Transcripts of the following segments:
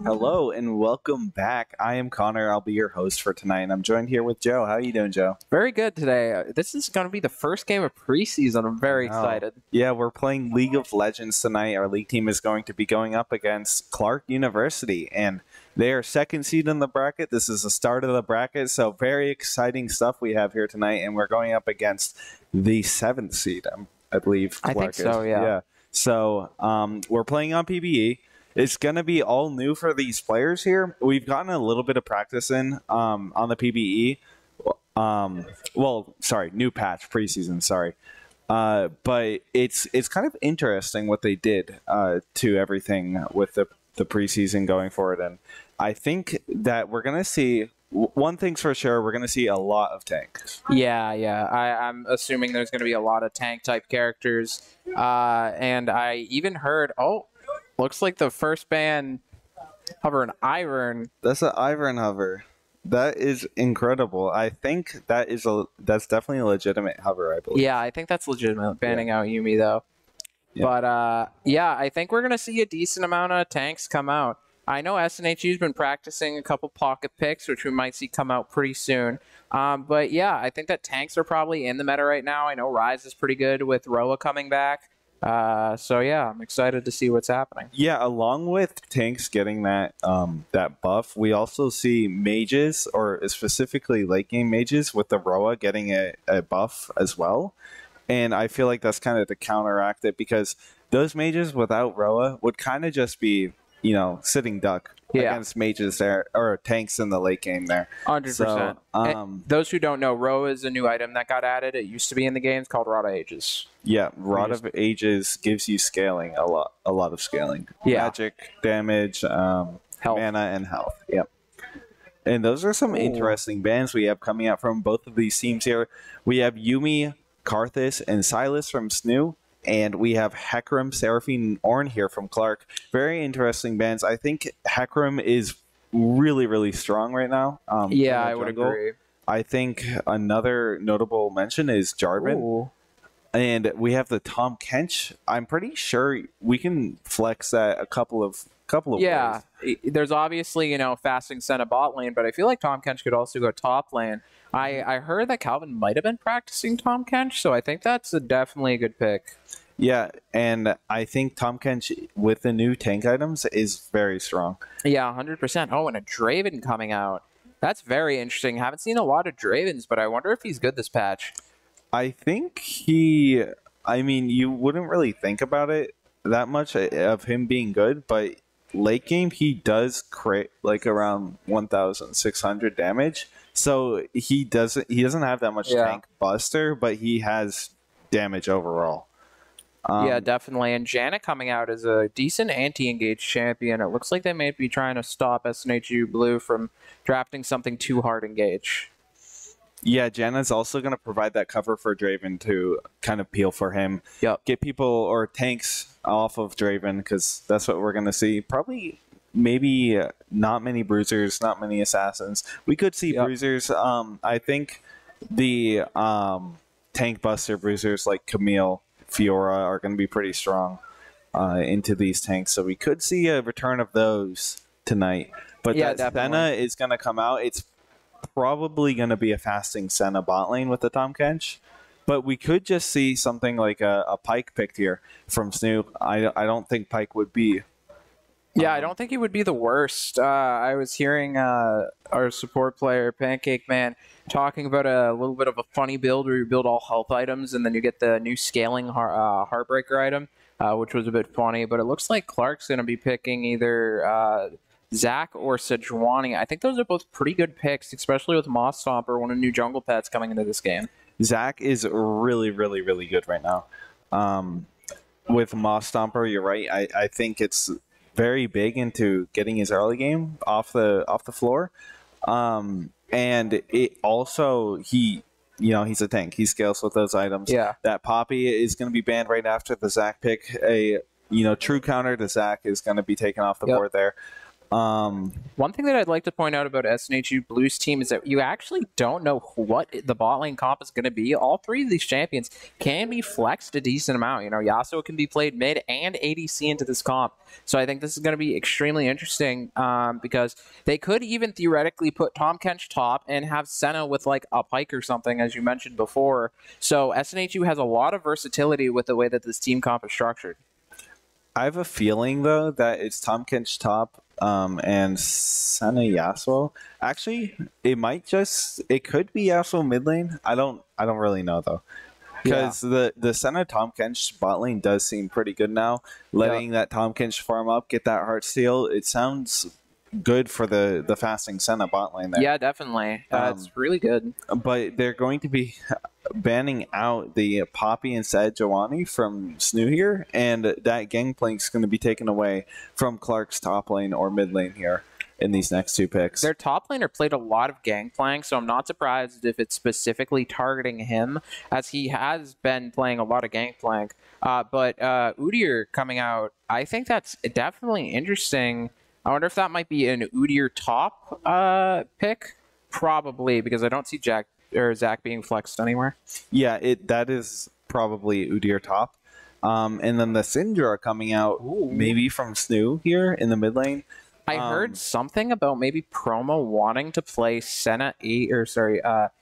Hello and welcome back. I am Connor. I'll be your host for tonight, and I'm joined here with Joe. How are you doing, Joe? Very good today. This is going to be the first game of preseason. I'm very excited. Yeah, we're playing League of Legends tonight. Our league team is going to be going up against Clark University, and they are second seed in the bracket. This is the start of the bracket, so very exciting stuff we have here tonight, and we're going up against the seventh seed, I believe. I think so, yeah. So we're playing on PBE. It's going to be all new for these players here. We've gotten a little bit of practice in on the PBE. New patch, preseason, sorry. But it's kind of interesting what they did to everything with the preseason going forward. And I think that we're going to see, one thing's for sure, we're going to see a lot of tanks. Yeah. I'm assuming there's going to be a lot of tank-type characters. And I even heard, looks like the first ban hover an Ivern. That's an Ivern hover. That is incredible. I think that's definitely a legitimate hover, I believe. Yeah, I think that's legitimate, banning out Yuumi, though. Yeah. But, I think we're going to see a decent amount of tanks come out. I know SNHU's been practicing a couple pocket picks, which we might see come out pretty soon. But, yeah, I think that tanks are probably in the meta right now. I know Ryze is pretty good with Roa coming back. I'm excited to see what's happening. Yeah, along with tanks getting that buff, we also see mages, or specifically late game mages, with the Roa getting a buff as well. And I feel like that's kind of to counteract it, because those mages without Roa would kind of just be, sitting duck against mages there, or tanks in the late game there. 100%. So, those who don't know, Roa is a new item that got added. It used to be in the games called Rod of Ages. Yeah, Rod of Ages gives you scaling, a lot of scaling. Yeah. Magic, damage, mana, and health. Yep. And those are some interesting bans we have coming out from both of these teams here. We have Yuumi, Karthus, and Silas from SNHU. And we have Hecarim, Seraphine, and Ornn here from Clark. Very interesting bans. I think Hecarim is really, really strong right now. I would agree. I think another notable mention is Jarvan. Ooh. And we have the Tahm Kench. I'm pretty sure we can flex that a couple of ways. There's obviously, fasting Senna bot lane, but I feel like Tahm Kench could also go top lane. I heard that Calvin might have been practicing Tahm Kench, so I think that's definitely a good pick. Yeah, and I think Tahm Kench with the new tank items is very strong. Yeah, 100%. Oh, and a Draven coming out. That's very interesting. Haven't seen a lot of Dravens, but I wonder if he's good this patch. I think you wouldn't really think about it that much of him being good, but late game he does create like around 1,600 damage. So he doesn't have that much tank buster, but he has damage overall. Yeah, definitely. And Janet coming out as a decent anti-engage champion. It looks like they may be trying to stop SNHU Blue from drafting something too hard engage. Yeah, Janet's also going to provide that cover for Draven to kind of peel for him. Yep. Get people or tanks off of Draven, because that's what we're going to see. Probably, maybe not many bruisers, not many assassins. We could see bruisers. I think the tank buster bruisers like Camille, Fiora are going to be pretty strong into these tanks. So we could see a return of those tonight. But that Senna is going to come out. It's probably going to be a fasting Senna bot lane with the Tahm Kench. But we could just see something like a Pyke picked here from SNHU. I don't think Pyke would be. Yeah, I don't think he would be the worst. I was hearing our support player, Pancake Man, talking about a little bit of a funny build where you build all health items and then you get the new scaling Heartbreaker item, which was a bit funny. But it looks like Clark's going to be picking either Zach or Sejuani. I think those are both pretty good picks, especially with Moss Stomper, one of the new jungle pets coming into this game. Zach is really, really, really good right now. With Moss Stomper, you're right. I think it's very big into getting his early game off the floor. And it also, he's a tank. He scales with those items. Yeah. That Poppy is going to be banned right after the Zach pick. A true counter to Zach is going to be taken off the board there. One thing that I'd like to point out about SNHU Blues team is that you actually don't know what the bot lane comp is going to be. All three of these champions can be flexed a decent amount. You know, Yasuo can be played mid and ADC into this comp. So I think this is going to be extremely interesting because they could even theoretically put Tom Kench top and have Senna with like a Pike or something, as you mentioned before. So SNHU has a lot of versatility with the way that this team comp is structured. I have a feeling though that it's Tom Kench top and Senna Yasuo. Actually, it could be Yasuo mid lane. I don't really know though. Because the Senna Tom Kench bot lane does seem pretty good now. Letting that Tom Kench farm up, get that heart steal, it sounds good for the fasting Senna bot lane there. Yeah, definitely. It's really good. But they're going to be banning out the Poppy and Sejuani from SNHU here, and that Gangplank's going to be taken away from Clark's top lane or mid lane here in these next two picks. Their top laner played a lot of Gangplank, so I'm not surprised if it's specifically targeting him, as he has been playing a lot of Gangplank. But Udyr coming out, I think that's definitely interesting. I wonder if that might be an Udyr top pick. Probably, because I don't see Zach being flexed anywhere. Yeah, that is probably Udyr top. And then the Syndra coming out maybe from SNHU here in the mid lane. I heard something about maybe Promo wanting to play Senna ADC.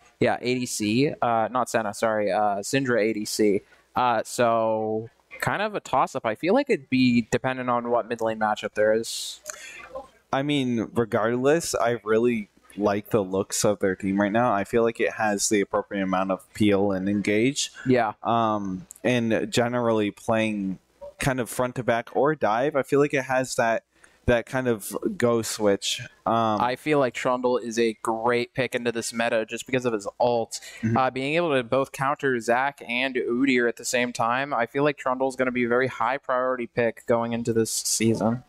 Not Senna, sorry, Syndra ADC. So kind of a toss-up. I feel like it'd be dependent on what mid lane matchup there is. I mean, regardless, I really like the looks of their team right now. I feel like it has the appropriate amount of peel and engage. Yeah. And generally playing kind of front to back or dive, I feel like it has that kind of go switch. I feel like Trundle is a great pick into this meta just because of his ult. Being able to both counter Zach and Udyr at the same time, I feel like Trundle is going to be a very high priority pick going into this season.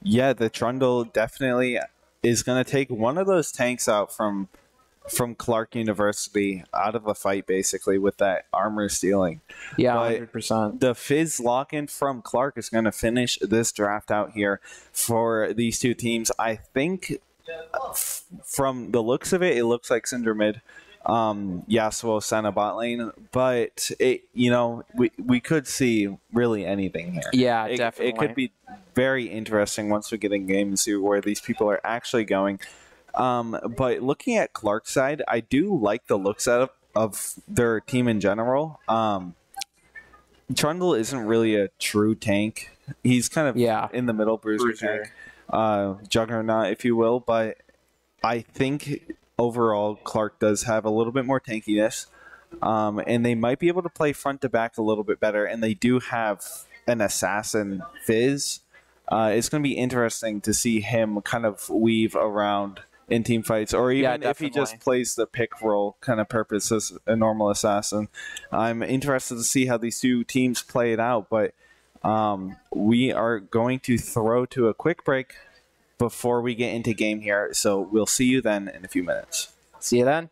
Yeah, the Trundle definitely is going to take one of those tanks out from Clark University out of a fight, basically, with that armor stealing. Yeah, 100%. The Fizz lock-in from Clark is going to finish this draft out here for these two teams. I think from the looks of it, it looks like Syndra mid, Yasuo Senna bot lane, but we could see really anything here. Yeah, definitely. It could be very interesting once we get in game and see where these people are actually going. But looking at Clark's side, I do like the looks of their team in general. Trundle isn't really a true tank. He's kind of in the middle, bruiser tank, juggernaut, if you will. But I think overall Clark does have a little bit more tankiness, and they might be able to play front to back a little bit better. And they do have an assassin Fizz. It's going to be interesting to see him kind of weave around in team fights, or even if he just plays the pick role kind of purpose as a normal assassin. I'm interested to see how these two teams play it out, but we are going to throw to a quick break before we get into game here, so we'll see you then in a few minutes. See you then.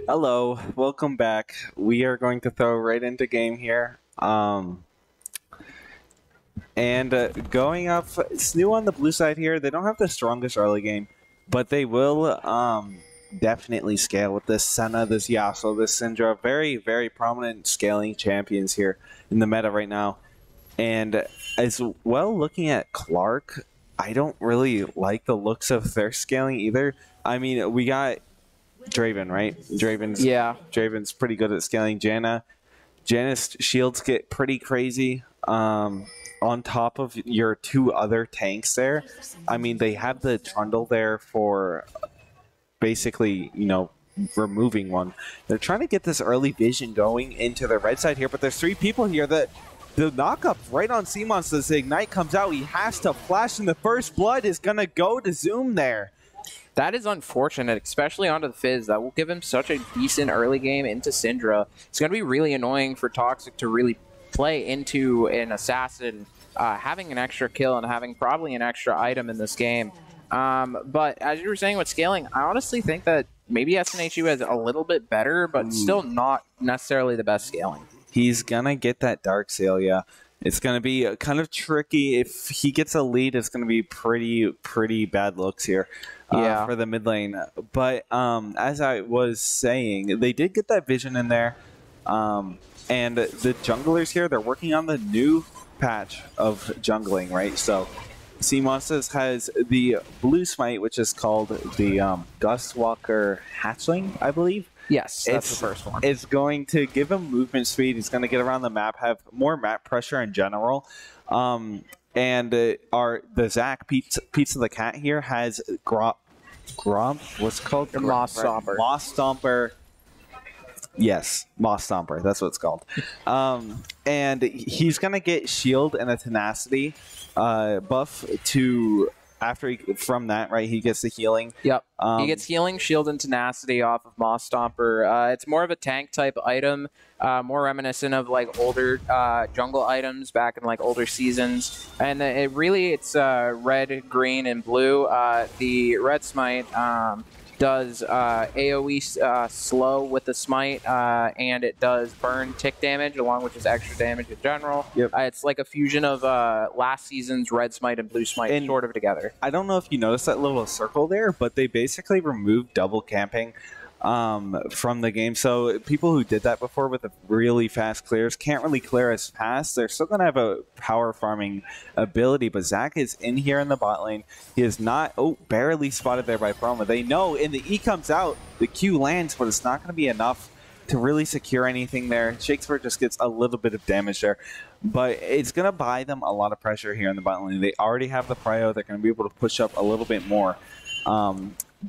Hello, welcome back. We are going to throw right into game here. Going up, SNHU on the blue side here. They don't have the strongest early game, but they will definitely scale with this Senna, this Yasuo, this Syndra. Very, very prominent scaling champions here in the meta right now. And as well, looking at Clark, I don't really like the looks of their scaling either. I mean, we got Draven, right? Draven's pretty good at scaling. Janna's shields get pretty crazy. On top of your two other tanks there, I mean, they have the Trundle there for basically, you know, removing one. They're trying to get this early vision going into the red side here, but there's 3 people here that the knockup right on C-Monster. As the Ignite comes out, he has to flash, and the first blood is going to go to Zoom there. That is unfortunate, especially onto the Fizz. That will give him such a decent early game into Syndra. It's going to be really annoying for Toxic to really play into an Assassin having an extra kill and having probably an extra item in this game. But as you were saying with scaling, I honestly think that maybe SNHU is a little bit better, but still not necessarily the best scaling. He's going to get that Dark Sail, yeah. It's going to be kind of tricky. If he gets a lead, it's going to be pretty bad looks here for the mid lane. But as I was saying, they did get that vision in there. And the junglers here, they're working on the new patch of jungling, right? So C-Monsters has the blue smite, which is called the Gustwalker Hatchling, I believe. Yes, that's the first one. It's going to give him movement speed. He's going to get around the map, have more map pressure in general. The Zach Pizza the Cat here has what's it called? Moss Stomper. Moss Stomper. Yes, Moss Stomper. That's what it's called. And he's going to get shield and a tenacity buff to... from that, right, he gets the healing. Yep. He gets healing, shield, and tenacity off of Moss Stomper. It's more of a tank type item, more reminiscent of like older jungle items back in like older seasons. And it's red, green, and blue. The red smite does AoE slow with the smite, and it does burn tick damage along with just extra damage in general. Yep. It's like a fusion of last season's red smite and blue smite and sort of together. I don't know if you noticed that little circle there, but they basically removed double camping from the game. So people who did that before with the really fast clears can't really clear as fast. They're still going to have a power farming ability, but Zach is in here in the bot lane. He is not, barely spotted there by Chroma. They know, and the E comes out, the Q lands, but it's not going to be enough to really secure anything there. Shakespeare just gets a little bit of damage there, but it's going to buy them a lot of pressure here in the bot lane. They already have the prio. They're going to be able to push up a little bit more.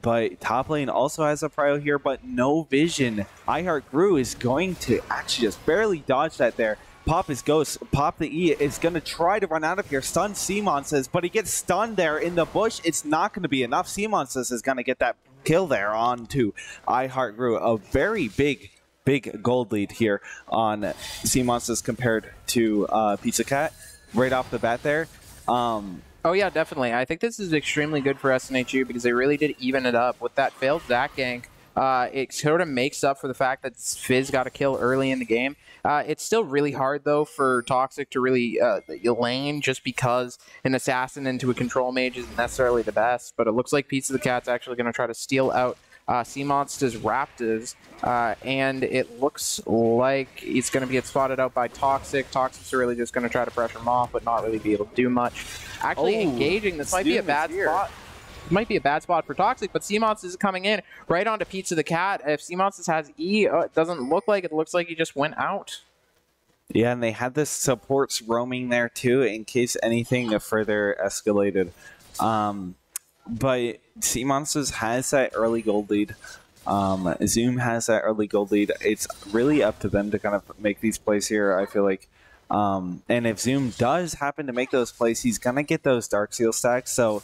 But top lane also has a prio here, but no vision. iHeart Grew is going to actually just barely dodge that there. Pop his ghost, pop the E, is going to try to run out of here. Stun C-Monsters, but he gets stunned there in the bush. It's not going to be enough. C-Monsters is going to get that kill there onto iHeart Grew. A very big gold lead here on C-Monsters compared to Pizza Cat right off the bat there. Oh, yeah, definitely. I think this is extremely good for SNHU because they really did even it up. With that failed Zac gank, it sort of makes up for the fact that Fizz got a kill early in the game. It's still really hard, though, for Toxic to really lane just because an assassin into a control mage isn't necessarily the best. But it looks like Pizza the Cat's actually going to try to steal out C-Monster's Raptors, and it looks like it's going to get spotted out by Toxic. Toxic's really just going to try to pressure him off, but not really be able to do much. Actually engaging, this might be a bad spot. Might be a bad spot for Toxic, but C-Monsters is coming in right onto Pizza the Cat. If C-Monsters has E, it doesn't look like it. Looks like he just went out. Yeah, and they had the supports roaming there too in case anything further escalated. But C-Monsters has that early gold lead. Zoom has that early gold lead. It's really up to them to kind of make these plays here, I feel like. And if Zoom does happen to make those plays, he's going to get those Dark Seal stacks. So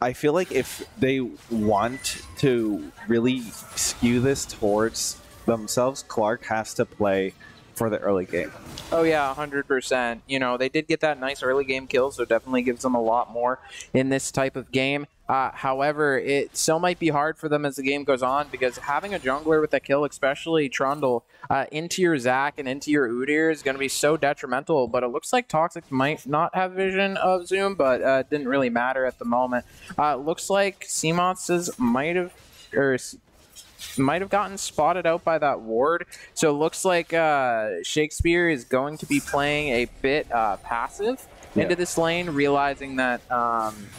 I feel like if they want to really skew this towards themselves, Clark has to play for the early game. Oh yeah, 100%. You know, they did get that nice early game kill, so it definitely gives them a lot more in this type of game. However, it still might be hard for them as the game goes on because having a jungler with a kill, especially Trundle, into your Zac and into your Udyr is going to be so detrimental. But it looks like Toxic might not have vision of Zoom, but it didn't really matter at the moment. Looks like CMONS's might have gotten spotted out by that ward. So it looks like Shakespeare is going to be playing a bit passive into this lane, realizing that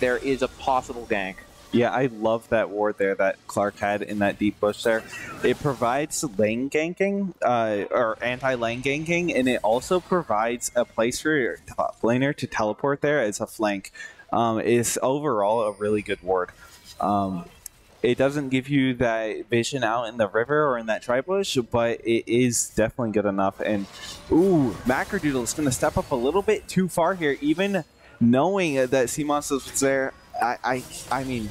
there is a possible gank. Yeah, I love that ward there that Clark had in that deep bush there. It provides lane ganking, or anti-lane ganking, and it also provides a place for your top laner to teleport there as a flank. It's overall a really good ward. It doesn't give you that vision out in the river or in that tri-bush, but it is definitely good enough. And, ooh, Macrodoodle is going to step up a little bit too far here, even knowing that CMONS was there. I mean,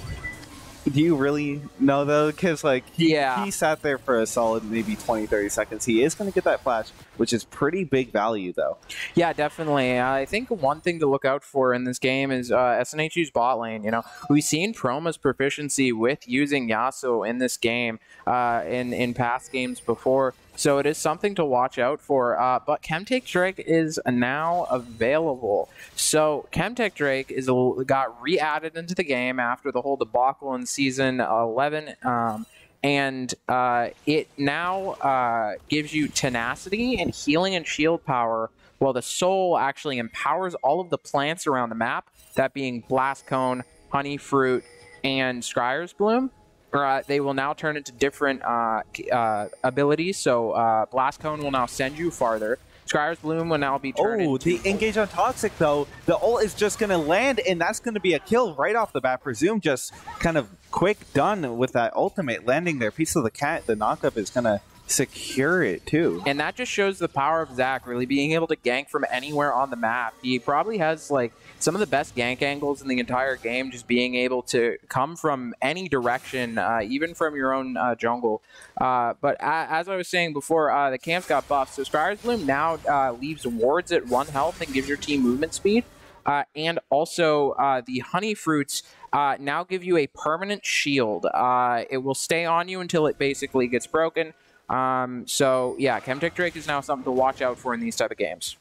do you really know, though? Because, like, he sat there for a solid maybe 20, 30 seconds. He is going to get that flash, which is pretty big value, though. Yeah, definitely. I think one thing to look out for in this game is SNHU's bot lane. You know, we've seen Proma's proficiency with using Yasuo in this game in past games before. So it is something to watch out for. But Chemtech Drake is now available. So Chemtech Drake got re-added into the game after the whole debacle in Season 11. And it now gives you tenacity and healing and shield power, while the soul actually empowers all of the plants around the map, that being Blast Cone, Honey Fruit, and Scryer's Bloom. They will now turn into different abilities. So Blast Cone will now send you farther. Scryer's Bloom will now be turned into... the engage on Toxic, though. The ult is just going to land, and that's going to be a kill right off the bat. Presume just kind of quick done with that ultimate landing there. Piece of the cat, the knockup is going to secure it, too. And that just shows the power of Zac really being able to gank from anywhere on the map. He probably has, like, some of the best gank angles in the entire game, just being able to come from any direction, even from your own jungle. But as I was saying before, the camps got buffed. So Scryer's Bloom now leaves wards at 1 health and gives your team movement speed. And also the Honey Fruits now give you a permanent shield. It will stay on you until it basically gets broken. So yeah, Chemtech Drake is now something to watch out for in these type of games.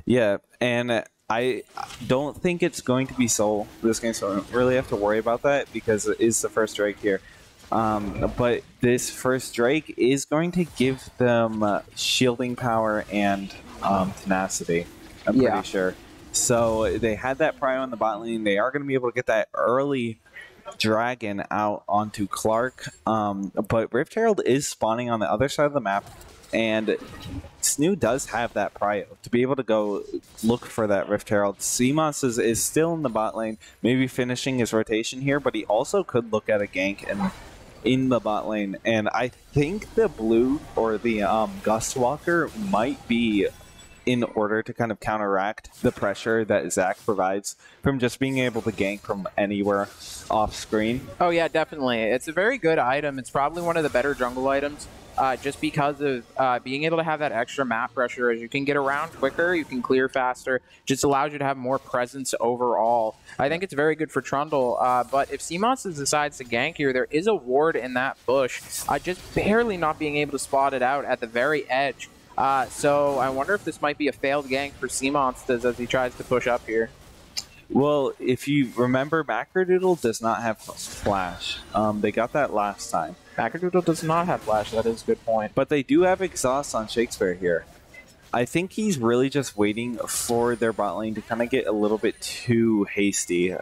Yeah, and I don't think it's going to be Soul this game, so I don't really have to worry about that because it is the first Drake here. But this first Drake is going to give them shielding power and tenacity, I'm pretty sure. So they had that prio on the bot lane. They are going to be able to get that early dragon out onto Clark. But Rift Herald is spawning on the other side of the map, and SNHU does have that prio to be able to go look for that Rift Herald. CMONS is still in the bot lane, maybe finishing his rotation here, but he also could look at a gank and in the bot lane. And I think the blue or the Gustwalker might be in order to kind of counteract the pressure that Zac provides from just being able to gank from anywhere off screen. Oh yeah, definitely. It's a very good item. It's probably one of the better jungle items. Just because of being able to have that extra map pressure. As you can get around quicker, you can clear faster, just allows you to have more presence overall. I think it's very good for Trundle, but if CMONS decides to gank here, there is a ward in that bush, just barely not being able to spot it out at the very edge. So I wonder if this might be a failed gank for CMONS as he tries to push up here. Well, if you remember, Macrodoodle does not have Flash. They got that last time. Macrodoodle does not have Flash, that is a good point. But they do have Exhaust on Shakespeare here. I think he's really just waiting for their bot lane to kind of get a little bit too hasty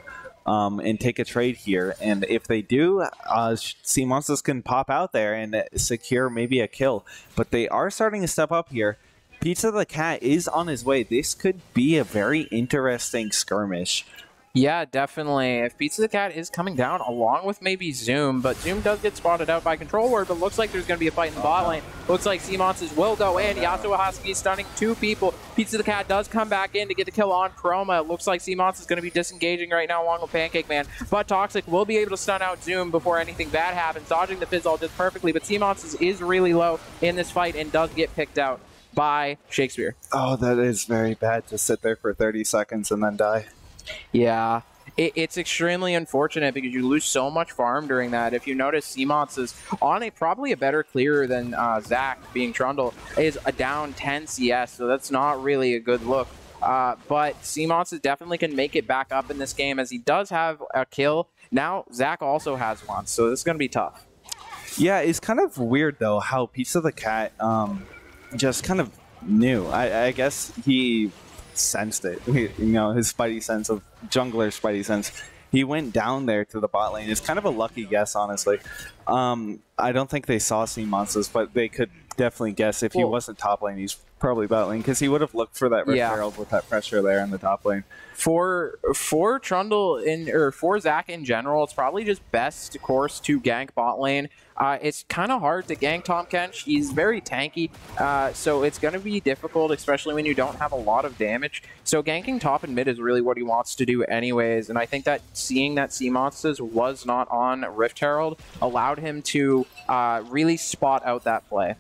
and take a trade here. And if they do, CMONS can pop out there and secure maybe a kill. But they are starting to step up here. Pizza the Cat is on his way. This could be a very interesting skirmish. Yeah, definitely. If Pizza the Cat is coming down, along with maybe Zoom, but Zoom does get spotted out by Control Ward, but looks like there's going to be a fight in the bot lane. Looks like CMONS will go in. Yasuo has to be stunning 2 people. Pizza the Cat does come back in to get the kill on Chroma. It looks like CMONS is going to be disengaging right now along with Pancake Man, but Toxic will be able to stun out Zoom before anything bad happens, dodging the Fizzle just perfectly, but CMONS is really low in this fight and does get picked out by Shakespeare. Oh, that is very bad to sit there for 30 seconds and then die. Yeah. It's extremely unfortunate because you lose so much farm during that. If you notice, CMOTS is on probably a better clearer than Zach, being Trundle, is a down 10 CS, so that's not really a good look. But CMOTS definitely can make it back up in this game, as he does have a kill. Now, Zach also has one, so this is going to be tough. Yeah, it's kind of weird, though, how Pizza the Cat just kind of knew. I guess he sensed it. You know, his spidey sense of jungler spidey sense. He went down there to the bot lane. It's kind of a lucky guess, honestly. I don't think they saw sea monsters, but they could definitely guess if he wasn't top lane, he's probably bot lane, because he would have looked for that Rift Herald with that pressure there in the top lane. For Trundle or for Zach in general, it's probably just best course to gank bot lane. It's kind of hard to gank Tahm Kench. He's very tanky, so it's going to be difficult, especially when you don't have a lot of damage. So ganking top and mid is really what he wants to do anyways, and I think that seeing that Sea Monsters was not on Rift Herald allowed him to really spot out that play.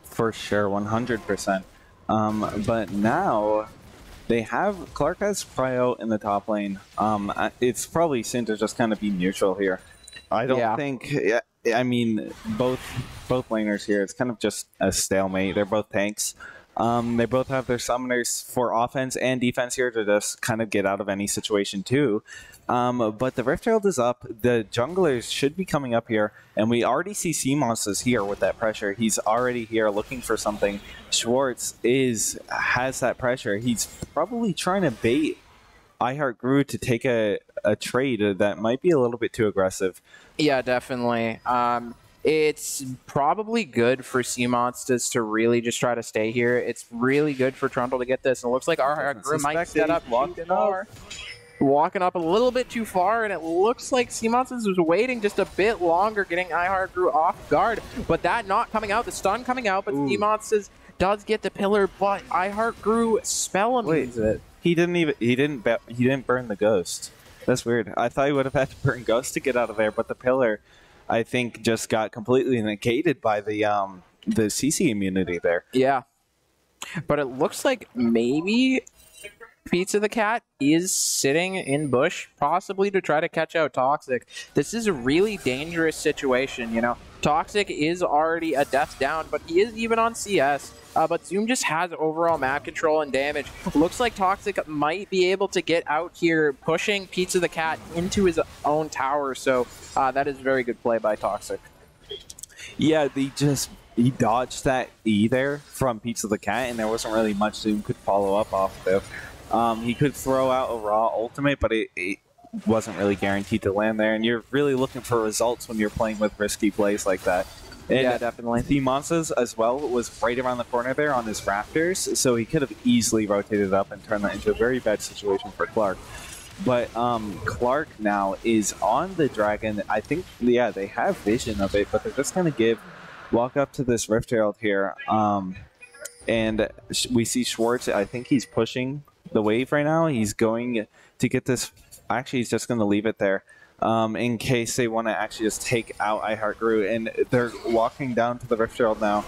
For sure, 100%. But now they have Clark has Prio in the top lane. It's probably soon to just kind of be neutral here. I don't think. I mean, both laners here. It's kind of just a stalemate. They're both tanks. They both have their summoners for offense and defense here to just kind of get out of any situation too. But the Rift Herald is up. The junglers should be coming up here, and we already see Sea Monsters here with that pressure. He's already here looking for something. Schwartz has that pressure. He's probably trying to bait iHeartGrew to take a trade that might be a little bit too aggressive. Yeah, definitely. It's probably good for Sea Monsters to really just try to stay here. It's really good for Trundle to get this. And it looks like iHeartGrew might set up too far. Walking up a little bit too far, and it looks like Sea Monsters was waiting just a bit longer, getting iHeartGrew off guard. But that not coming out, the stun coming out, but Sea Monsters does get the pillar, but iHeartGrew spell him. He didn't burn the ghost. That's weird. I thought he would have had to burn ghost to get out of there, but the pillar, I think, just got completely negated by the CC immunity there. Yeah, but it looks like maybe Pizza the Cat is sitting in bush, possibly to try to catch out Toxic. This is a really dangerous situation, you know. Toxic is already a death down, but he is even on CS. But Zoom just has overall map control and damage. Looks like Toxic might be able to get out here, pushing Pizza the Cat into his own tower. So that is very good play by Toxic. Yeah, he dodged that E there from Pizza the Cat, and there wasn't really much Zoom could follow up off of. He could throw out a raw ultimate, but it wasn't really guaranteed to land there. And you're really looking for results when you're playing with risky plays like that. And yeah, definitely. The Monsters as well was right around the corner there on his rafters, so he could have easily rotated up and turned that into a very bad situation for Clark. But Clark now is on the dragon. I think, yeah, they have vision of it, but they're just going to walk up to this Rift Herald here. And we see Schwartz. I think he's pushing the wave right now. He's going to get this. Actually, he's just going to leave it there in case they want to actually just take out iHeartGrew. And they're walking down to the Rift Herald now.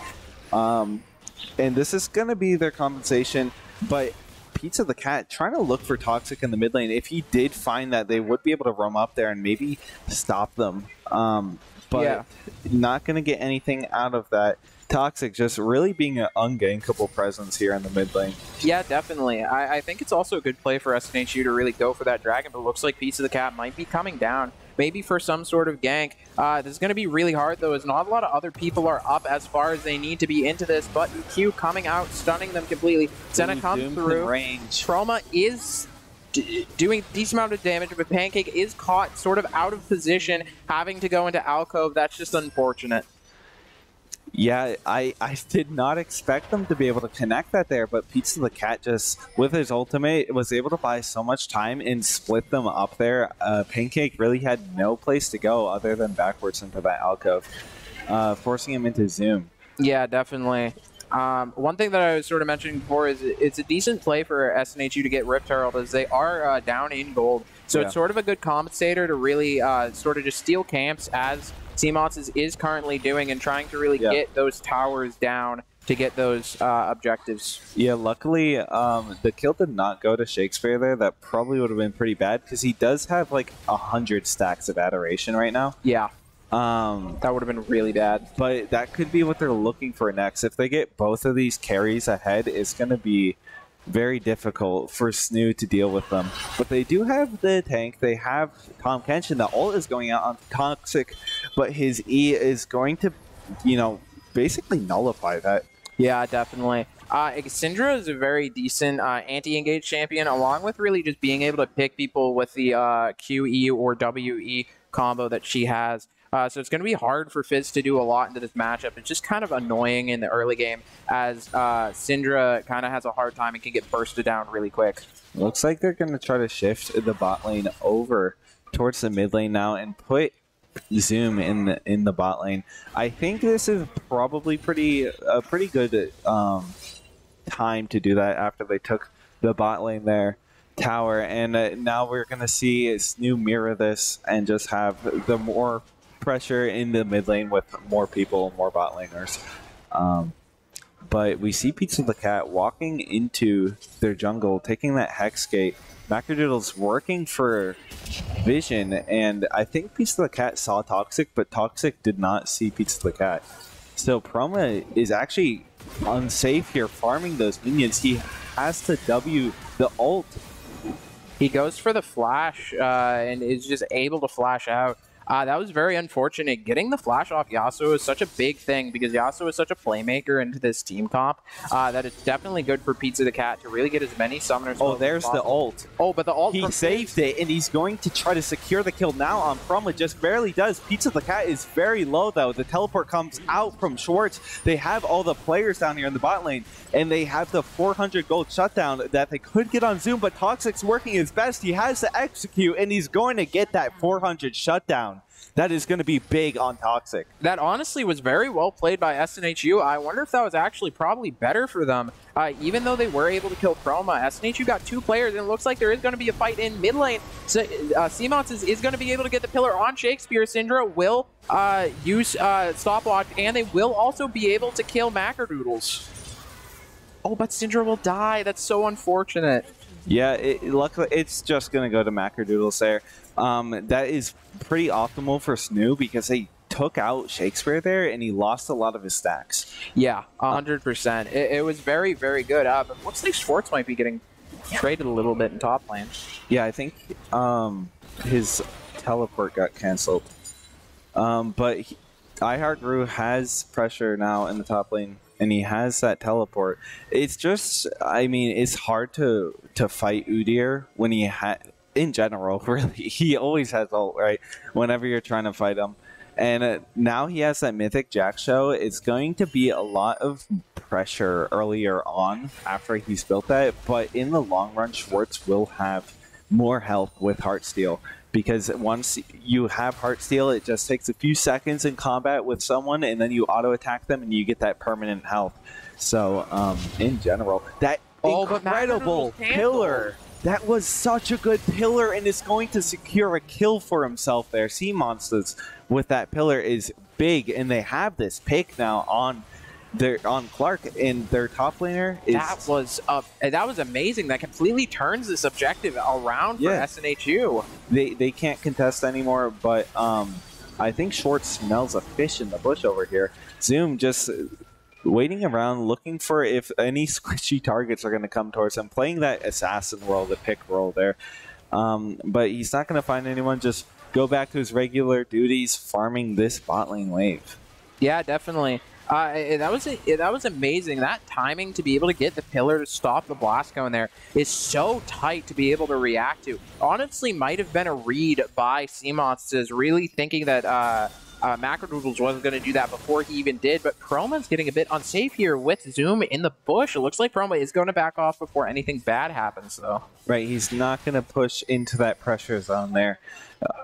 And this is going to be their compensation. But Pizza the Cat trying to look for Toxic in the mid lane. If he did find that, they would be able to roam up there and maybe stop them. But not going to get anything out of that. Toxic just really being an ungankable presence here in the mid lane. Yeah, definitely. I think it's also a good play for SNHU to really go for that dragon, but it looks like Pizza the Cat might be coming down, maybe for some sort of gank. This is going to be really hard, though, as not a lot of other people are up as far as they need to be into this, but EQ coming out, stunning them completely. Senna comes through. Chroma is doing a decent amount of damage, but Pancake is caught sort of out of position, having to go into alcove. That's just unfortunate. Yeah, I did not expect them to be able to connect that there, but Pizza the Cat just, with his ultimate, was able to buy so much time and split them up there. Pancake really had no place to go other than backwards into that alcove, forcing him into Zoom. Yeah, definitely. One thing that I was sort of mentioning before is it's a decent play for SNHU to get Rift Herald, as they are down in gold. So it's sort of a good compensator to really sort of just steal camps, as CMOTS is currently doing, and trying to really get those towers down. to get those objectives. Yeah, luckily, the kill did not go to Shakespeare there. That probably would have been pretty bad because he does have like 100 stacks of Adoration right now. Yeah. That would have been really bad. But that could be what they're looking for next. If they get both of these carries ahead, it's going to be very difficult for SNHU to deal with them. But they do have the tank. They have Tom Kenshin. The ult is going out on Toxic, but his E is going to, basically nullify that. Yeah, definitely. Syndra is a very decent anti-engage champion, along with really just being able to pick people with the QE or WE combo that she has. So it's going to be hard for Fizz to do a lot into this matchup. It's just kind of annoying in the early game as Syndra kind of has a hard time and can get bursted down really quick. Looks like they're going to try to shift the bot lane over towards the mid lane now and put Zoom in the bot lane. I think this is probably a pretty good time to do that after they took the bot lane there. Tower, and now we're going to see SNHU mirror this and just have the more pressure in the mid lane with more people, more bot laners. But we see Pizza the Cat walking into their jungle, taking that Hex Gate. Macrodoodle's working for Vision, and I think Pizza the Cat saw Toxic, but Toxic did not see Pizza the Cat. So Proma is actually unsafe here, farming those minions. He has to W the ult. He goes for the flash and is just able to flash out. That was very unfortunate. Getting the flash off Yasuo is such a big thing because Yasuo is such a playmaker into this team comp that it's definitely good for Pizza the Cat to really get as many summoners. Oh, there's the ult. Oh, but the ult. He saved it, and he's going to try to secure the kill now on Proma. Just barely does. Pizza the Cat is very low, though. The teleport comes out from Schwartz. They have all the players down here in the bot lane, and they have the 400 gold shutdown that they could get on Zoom, but Toxic's working his best. He has to execute, and he's going to get that 400 shutdown. That is going to be big on Toxic. That honestly was very well played by SNHU. I wonder if that was actually probably better for them. Even though they were able to kill Chroma, SNHU got 2 players, and it looks like there is going to be a fight in mid lane. So, Seamounts is going to be able to get the pillar on Shakespeare. Syndra will use stopwatch, and they will also be able to kill Macrodoodles. Oh, but Syndra will die. That's so unfortunate. Yeah, luckily it's just going to go to Macrodoodles there. That is pretty optimal for SNHU because they took out Shakespeare there and he lost a lot of his stacks. Yeah, 100%. It was very, very good. But looks like Schwartz might be getting traded a little bit in top lane. Yeah, I think his teleport got canceled. But iHeartGrew has pressure now in the top lane. And he has that teleport. It's just, I mean, it's hard to fight Udyr when he in general, really. He always has ult, right? Whenever you're trying to fight him. And now he has that Mythic Jack show. It's going to be a lot of pressure earlier on after he's built that. But in the long run, Schwartz will have more health with Heartsteel. Because once you have Heartsteel, it just takes a few seconds in combat with someone, and then you auto-attack them, and you get that permanent health. So, in general, that incredible pillar, that was such a good pillar, and it's going to secure a kill for himself there. Sea Monsters with that pillar is big, and they have this pick now on Clark, and their top laner is... That was amazing. That completely turns this objective around for SNHU. They can't contest anymore, but I think Schwartz smells a fish in the bush over here. Zoom just waiting around, looking for if any squishy targets are going to come towards him, playing that assassin role, the pick role there. But he's not going to find anyone. Just go back to his regular duties, farming this bot lane wave. Yeah, definitely. That was amazing. That timing to be able to get the pillar to stop the blast going there is so tight to be able to react to. Honestly, might have been a read by Seamonsters, really thinking that Macrodoodles wasn't going to do that before he even did. But Chroma's getting a bit unsafe here with Zoom in the bush. It looks like Chroma is going to back off before anything bad happens, though. Right, he's not going to push into that pressure zone there.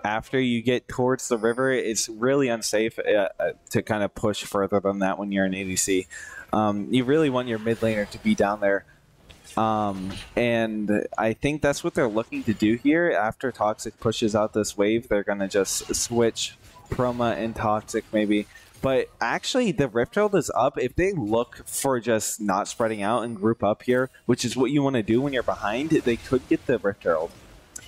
After you get towards the river, it's really unsafe to kind of push further than that when you're in ADC. You really want your mid laner to be down there. And I think that's what they're looking to do here. After Toxic pushes out this wave, they're going to just switch Chroma and Toxic maybe But actually, the Rift Herald is up. If they look for just not spreading out and group up here, which is what you want to do when you're behind, they could get the Rift Herald.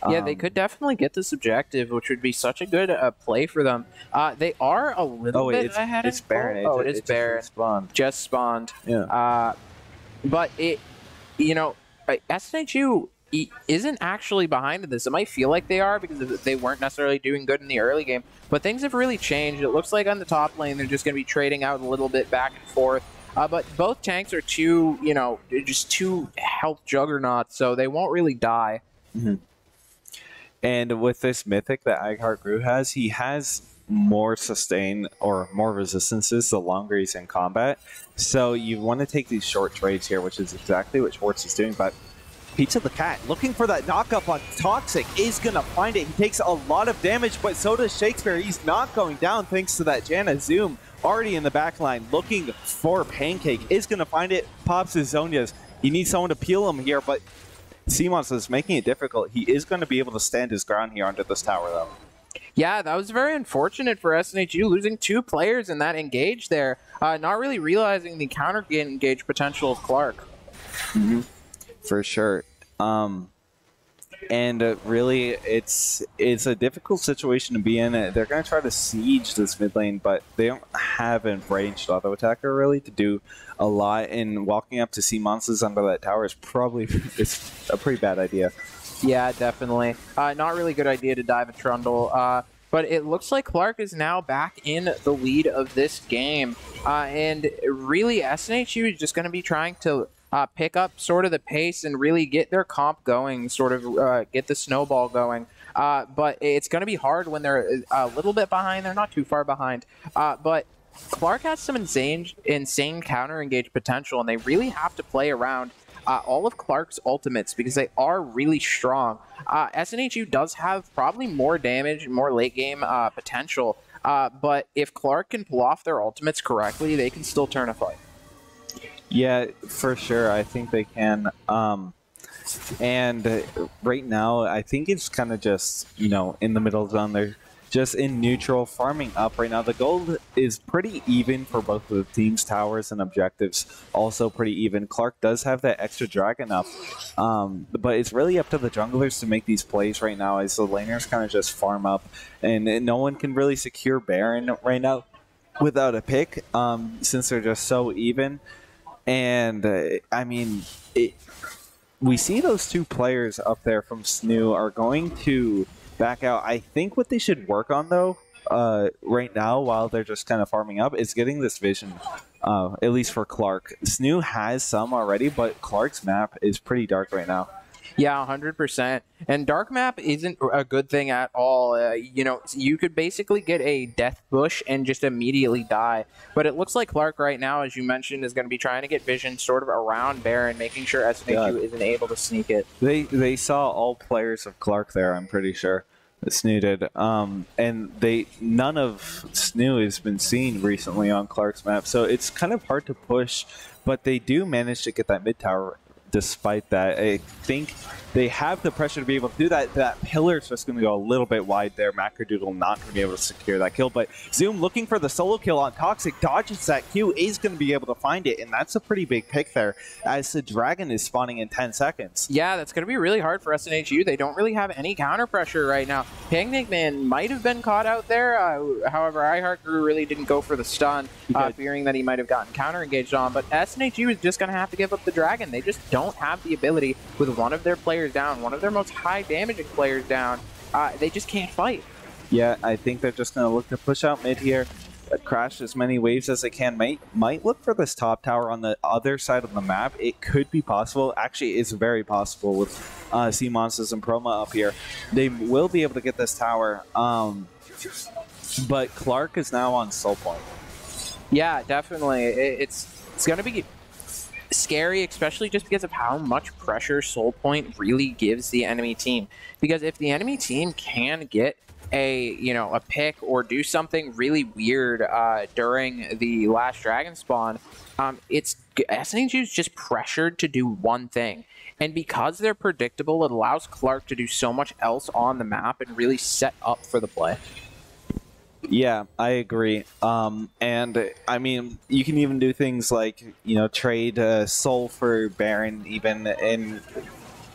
Yeah, they could definitely get this objective, which would be such a good play for them. They are a little bit ahead. It's Baron. Oh, it is Baron. Just spawned. Yeah. But SNHU isn't actually behind in this. It might feel like they are because they weren't necessarily doing good in the early game, but things have really changed. It looks like on the top lane they're just going to be trading out a little bit back and forth. But both tanks are just two health juggernauts, so they won't really die. Mm-hmm. And with this mythic that Ighheart Grew has, he has more sustain or more resistances the longer he's in combat. So you want to take these short trades here, which is exactly what Schwartz is doing. But Pizza the Cat, looking for that knock-up on Toxic, is going to find it. He takes a lot of damage, but so does Shakespeare. He's not going down thanks to that Janna Zoom already in the backline. Looking for Pancake, is going to find it, pops his Zonias. He needs someone to peel him here, but CMOS is making it difficult. He is going to be able to stand his ground here under this tower, though. Yeah, that was very unfortunate for SNHU, losing 2 players in that engage there. Not really realizing the counter engage potential of Clark. Mm-hmm. For sure. And really, it's a difficult situation to be in. They're going to try to siege this mid lane, but they don't have a ranged auto attacker really to do a lot. And walking up to see monsters under that tower is probably it's a pretty bad idea. Yeah, definitely. Not really good idea to dive a Trundle. But it looks like Clark is now back in the lead of this game. And really, SNHU is just going to be trying to pick up sort of the pace and really get their comp going, sort of get the snowball going. But it's going to be hard when they're a little bit behind. They're not too far behind. But Clark has some insane counter engage potential, and they really have to play around all of Clark's ultimates because they are really strong. SNHU does have probably more damage, more late game potential, but if Clark can pull off their ultimates correctly, they can still turn a fight. Yeah, for sure. I think they can. And right now, I think it's kind of just, in the middle zone. They're just in neutral, farming up right now. The gold is pretty even for both of the teams. Towers and objectives also pretty even. Clark does have that extra dragon up, but it's really up to the junglers to make these plays right now as the laners kind of just farm up, and no one can really secure Baron right now without a pick since they're just so even. And we see those 2 players up there from SNHU are going to back out. I think what they should work on, though, right now, while they're just kind of farming up, is getting this vision, at least for Clark. SNHU has some already, but Clark's map is pretty dark right now. Yeah, 100%. And dark map isn't a good thing at all. You could basically get a death bush and just immediately die. But it looks like Clark right now, as you mentioned, is going to be trying to get vision sort of around Baron, making sure SNHU isn't able to sneak it. They saw all players of Clark there, I'm pretty sure. SNHU did. And none of SNHU has been seen recently on Clark's map, so it's kind of hard to push, but they do manage to get that mid tower. Despite that, I think they have the pressure to be able to do that. That pillar is just going to go a little bit wide there. Macrodoodle not going to be able to secure that kill, but Zoom looking for the solo kill on Toxic, dodges that Q, is going to be able to find it, and that's a pretty big pick there as the dragon is spawning in 10 seconds. Yeah, that's going to be really hard for SNHU. They don't really have any counter pressure right now. Pancake Man might have been caught out there. However, Ighheart Grew really didn't go for the stun, fearing that he might have gotten counter engaged on, but SNHU is just going to have to give up the dragon. They just don't have the ability with one of their players down, one of their most high damaging players down. They just can't fight. Yeah, I think they're just going to look to push out mid here, crash as many waves as they can. Might look for this top tower on the other side of the map. It could be possible. Actually, it's very possible with Sea Monsters and Proma up here. They will be able to get this tower, but Clark is now on soul point. Yeah, definitely. It's going to be scary, especially just because of how much pressure Soul Point really gives the enemy team. Because if the enemy team can get a pick or do something really weird during the last dragon spawn, SNHU is just pressured to do one thing. And because they're predictable, it allows Clark to do so much else on the map and really set up for the play. Yeah, I agree. And I mean, you can even do things like trade Soul for Baron, even, and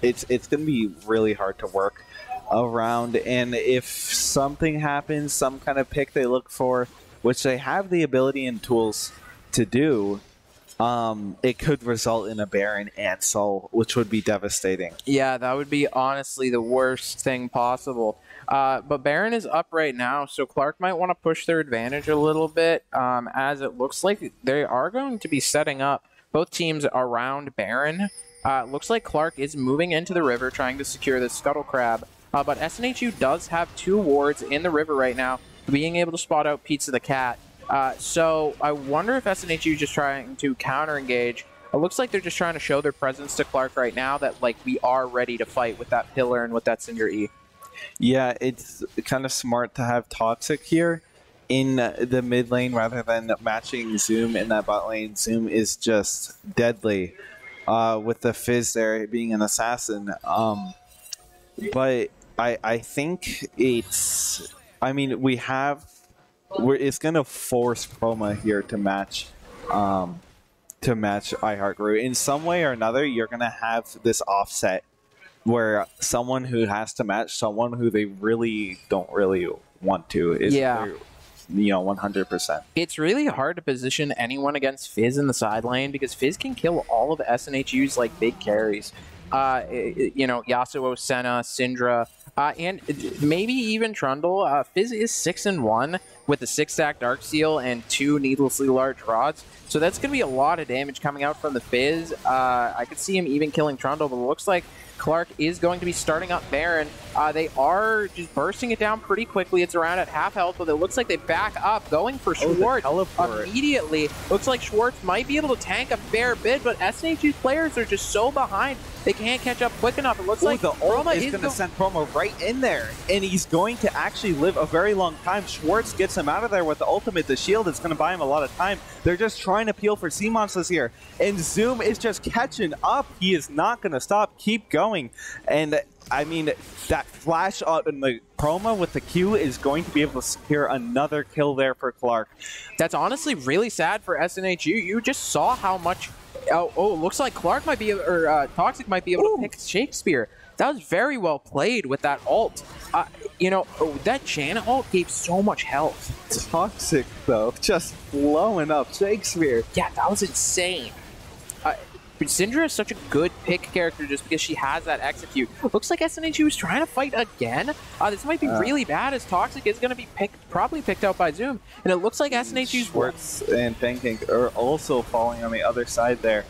it's gonna be really hard to work around. And if something happens, some kind of pick they look for, which they have the ability and tools to do, it could result in a Baron and Soul, which would be devastating. Yeah, that would be honestly the worst thing possible. But Baron is up right now, so Clark might want to push their advantage a little bit, as it looks like they are going to be setting up both teams around Baron. Looks like Clark is moving into the river, trying to secure the Scuttle Crab. But SNHU does have 2 wards in the river right now, being able to spot out Pizza the Cat. So I wonder if SNHU is just trying to counter-engage. It looks like they're just trying to show their presence to Clark right now, that like we are ready to fight with that pillar and with that Cinder E. Yeah, it's kind of smart to have Toxic here in the mid lane rather than matching Zoom in that bot lane. Zoom is just deadly with the Fizz there being an assassin. But I think it's... I mean, it's going to force Chroma here to match iHeartGrew. In some way or another, you're going to have this offset where someone who has to match someone who they really don't really want to is 100%. It's really hard to position anyone against Fizz in the side lane because Fizz can kill all of SNHU's like big carries. Yasuo, Senna, Syndra, and maybe even Trundle. Fizz is 6-1 with a 6-stack Darksteel and 2 needlessly large rods. So that's going to be a lot of damage coming out from the Fizz. I could see him even killing Trundle, but it looks like Clark is going to be starting up Baron. They are just bursting it down pretty quickly. It's around at half health, but it looks like they back up, going for Schwartz immediately. Looks like Schwartz might be able to tank a fair bit, but SNHU's players are just so behind. They can't catch up quick enough. It looks like the ult is going to send Promo right in there, and he's going to actually live a very long time. Schwartz gets him out of there with the ultimate. The shield is going to buy him a lot of time. They're just trying to peel for sea monsters here, and Zoom is just catching up. He is not going to stop. Keep going. And I mean, that flash up in the Chroma with the Q is going to be able to secure another kill there for Clark. That's honestly really sad for SNHU. You just saw how much... Oh, looks like Clark might be, or Toxic might be able to pick Shakespeare. That was very well played with that ult. That Janet ult gave so much health. Toxic, though, just blowing up Shakespeare. Yeah, that was insane. Syndra is such a good pick character just because she has that execute. Looks like SNHU is trying to fight again. This might be really bad as Toxic is going to be probably picked out by Zoom. And it looks like SNHU's... Schwartz and Pancake are also falling on the other side there.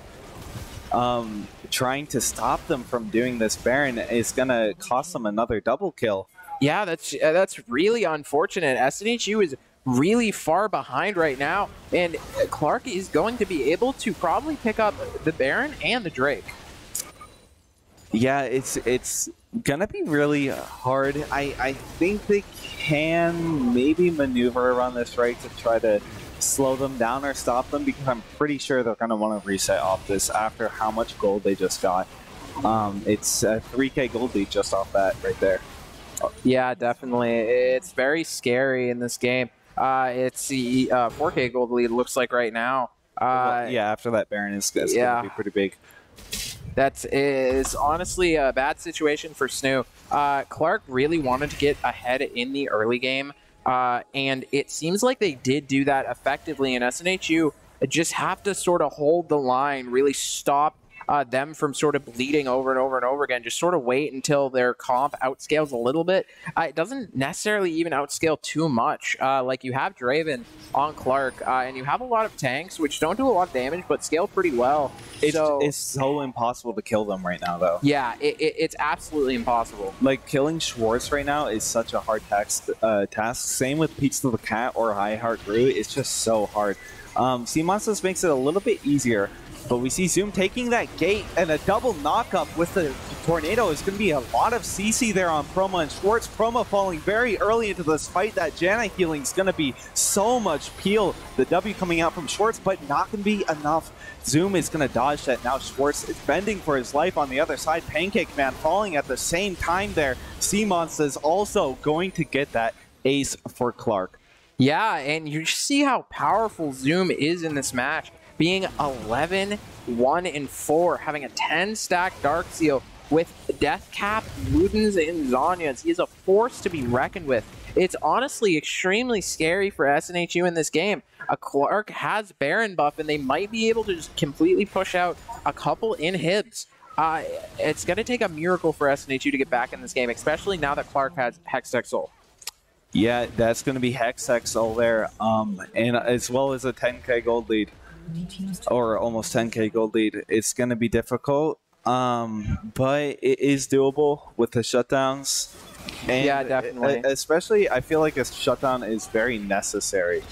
Trying to stop them from doing this Baron is going to cost them another double kill. Yeah, that's really unfortunate. SNHU is really far behind right now, and Clark is going to be able to probably pick up the Baron and the Drake. Yeah, it's gonna be really hard. I think they can maybe maneuver around this right to try to slow them down or stop them, because I'm pretty sure they're gonna want to reset off this after how much gold they just got. It's a 3k gold lead just off that right there. Yeah, definitely. It's very scary in this game. It's the 4K gold lead, looks like right now. Yeah, after that Baron is going to be pretty big. That is honestly a bad situation for SNHU. Clark really wanted to get ahead in the early game, and it seems like they did do that effectively, and SNHU just have to sort of hold the line, really stop them from sort of bleeding over and over and over again. Just sort of wait until their comp outscales a little bit. It doesn't necessarily even outscale too much. Like you have Draven on Clark, and you have a lot of tanks, which don't do a lot of damage, but scale pretty well. It's so impossible to kill them right now, though. Yeah, it's absolutely impossible. Like, killing Schwartz right now is such a hard task. Same with Pizza the Cat or iHeartGrew. It's just so hard. Sea Monsters makes it a little bit easier, but we see Zoom taking that gate, and a double knock-up with the Tornado is going to be a lot of CC there on Promo and Schwartz. Promo falling very early into this fight. That Janna healing is going to be so much peel. The W coming out from Schwartz, but not going to be enough. Zoom is going to dodge that. Now Schwartz is bending for his life on the other side. Pancake Man falling at the same time there. Sea Monsters also going to get that ace for Clark. Yeah, and you see how powerful Zoom is in this match, being 11, 1, and 4, having a 10-stack Dark Seal with Death Cap, Ludens, and Zhonya's. He is a force to be reckoned with. It's honestly extremely scary for SNHU in this game. A Clark has Baron buff, and they might be able to just completely push out a couple inhibs. It's going to take a miracle for SNHU to get back in this game, especially now that Clark has Hextech Soul. Yeah, that's going to be Hextech Soul there, and as well as a 10k gold lead, or almost 10k gold lead. It's going to be difficult, but it is doable with the shutdowns. And yeah, definitely. Especially, I feel like a shutdown is very necessary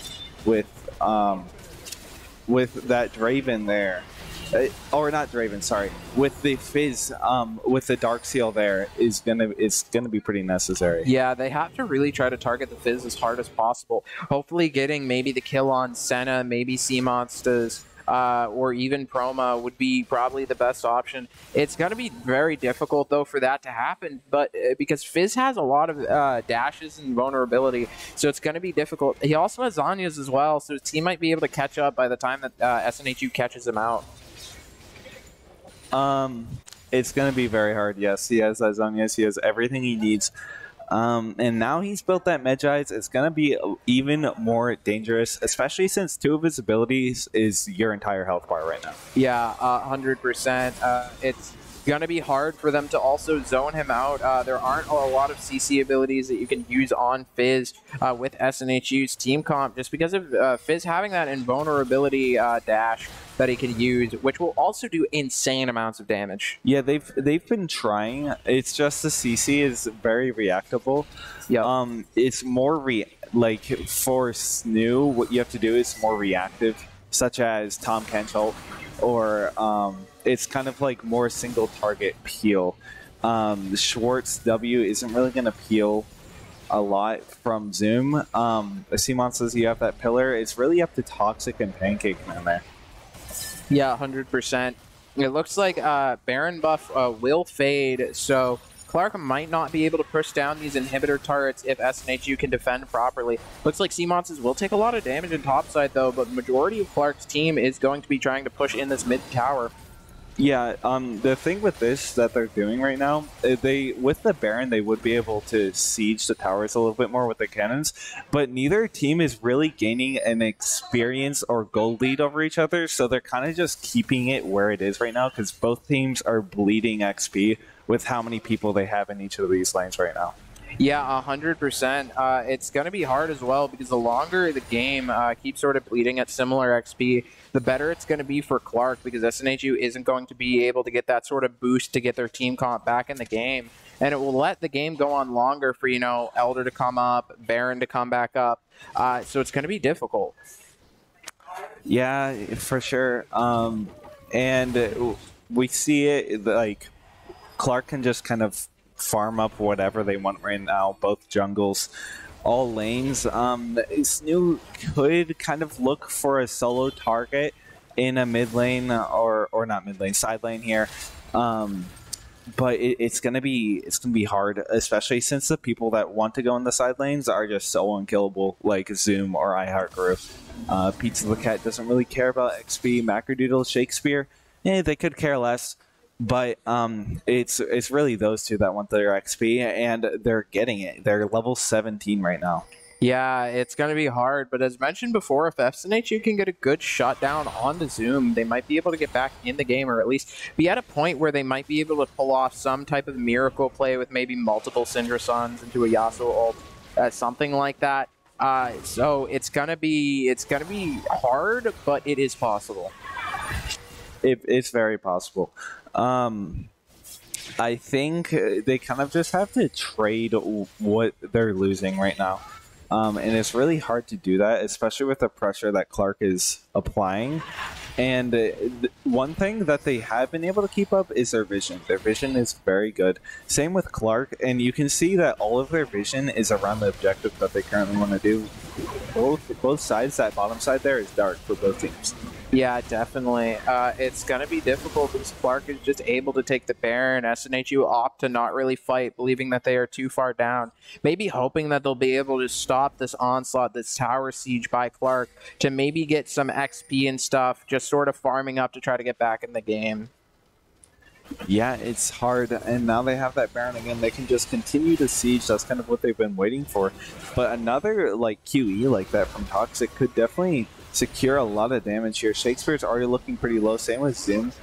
with that Draven there. Or not Draven, sorry. With the Fizz, with the Dark Seal there, it's gonna be pretty necessary. Yeah, they have to really try to target the Fizz as hard as possible. Hopefully getting maybe the kill on Senna, maybe C-Monsters, or even Proma would be probably the best option. It's going to be very difficult, though, for that to happen, but because Fizz has a lot of dashes and vulnerability, so it's going to be difficult. He also has Zhonya's as well, so his team might be able to catch up by the time that SNHU catches him out. It's going to be very hard. Yes, he has Zhonya's. He has everything he needs. And now he's built that Medjai's. It's going to be even more dangerous, especially since 2 of his abilities is your entire health bar right now. Yeah, 100%. It's going to be hard for them to also zone him out. There aren't a lot of CC abilities that you can use on Fizz with SNHU's team comp, just because of Fizz having that invulnerability dash that he can use, which will also do insane amounts of damage. Yeah, they've been trying. It's just the CC is very reactable. Yeah. It's more like for SNHU, what you have to do is more reactive, such as Tom Kenchel, or it's kind of like more single target peel. Schwartz W isn't really going to peel a lot from Zoom. Simon says you have that pillar. It's really up to Toxic and Pancake Man there. Yeah, 100%. It looks like Baron buff will fade, so Clark might not be able to push down these inhibitor turrets if SNHU can defend properly. Looks like C-Monsters will take a lot of damage in topside, though, but the majority of Clark's team is going to be trying to push in this mid tower. Yeah, the thing with this that they're doing right now, with the Baron, they would be able to siege the towers a little bit more with the cannons, but neither team is really gaining an experience or gold lead over each other, so they're kind of just keeping it where it is right now, because both teams are bleeding XP with how many people they have in each of these lanes right now. Yeah, 100%. It's going to be hard as well, because the longer the game keeps sort of bleeding at similar XP, the better it's going to be for Clark, because SNHU isn't going to be able to get that sort of boost to get their team comp back in the game. And it will let the game go on longer for, you know, Elder to come up, Baron to come back up. So it's going to be difficult. Yeah, for sure. And we see it, like, Clark can just kind of farm up whatever they want right now, both jungles, all lanes. SNHU could kind of look for a solo target in a mid lane, or not mid lane, side lane here. But it's gonna be hard, especially since the people that want to go in the side lanes are just so unkillable, like Zoom or iHeartGroup. Pizza the Cat doesn't really care about XP. Macrodoodle, Shakespeare, they could care less. But it's really those two that want their XP, and they're getting it. They're level 17 right now. Yeah, it's going to be hard, but as mentioned before, if SNHU can get a good shutdown onto Zoom, they might be able to get back in the game, or at least be at a point where they might be able to pull off some type of miracle play with maybe multiple Syndra Suns into a Yasuo ult, something like that. So it's gonna be hard, but it is possible. It's very possible. I think they kind of just have to trade what they're losing right now. And it's really hard to do that, especially with the pressure that Clark is applying. And one thing that they have been able to keep up is their vision. Their vision is very good. Same with Clark, and you can see that all of their vision is around the objective that they currently want to do. Both sides, that bottom side there is dark for both teams. Yeah, definitely. It's going to be difficult because Clark is just able to take the Baron. SNHU opt to not really fight, believing that they are too far down. Maybe hoping that they'll be able to stop this onslaught, this tower siege by Clark, to maybe get some XP and stuff, just sort of farming up to try to get back in the game. Yeah, it's hard, and now they have that Baron again. They can just continue to siege. That's kind of what they've been waiting for. But another like QE like that from Toxic could definitely secure a lot of damage here. Shakespeare's already looking pretty low. Same with Zoom.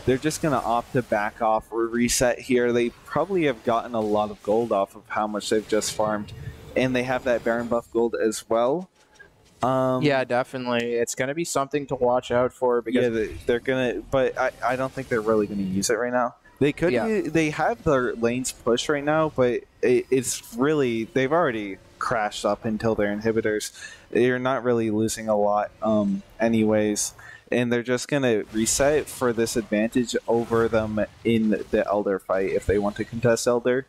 They're just going to opt to back off or reset here. They probably have gotten a lot of gold off of how much they've just farmed, and they have that Baron buff gold as well. Yeah, definitely. It's going to be something to watch out for. Because yeah, they're going to, but I don't think they're really going to use it right now. They could, they have their lanes pushed right now, but it's really, they've already crashed up until their inhibitors. They're not really losing a lot anyways, and they're just going to reset for this advantage over them in the Elder fight if they want to contest Elder.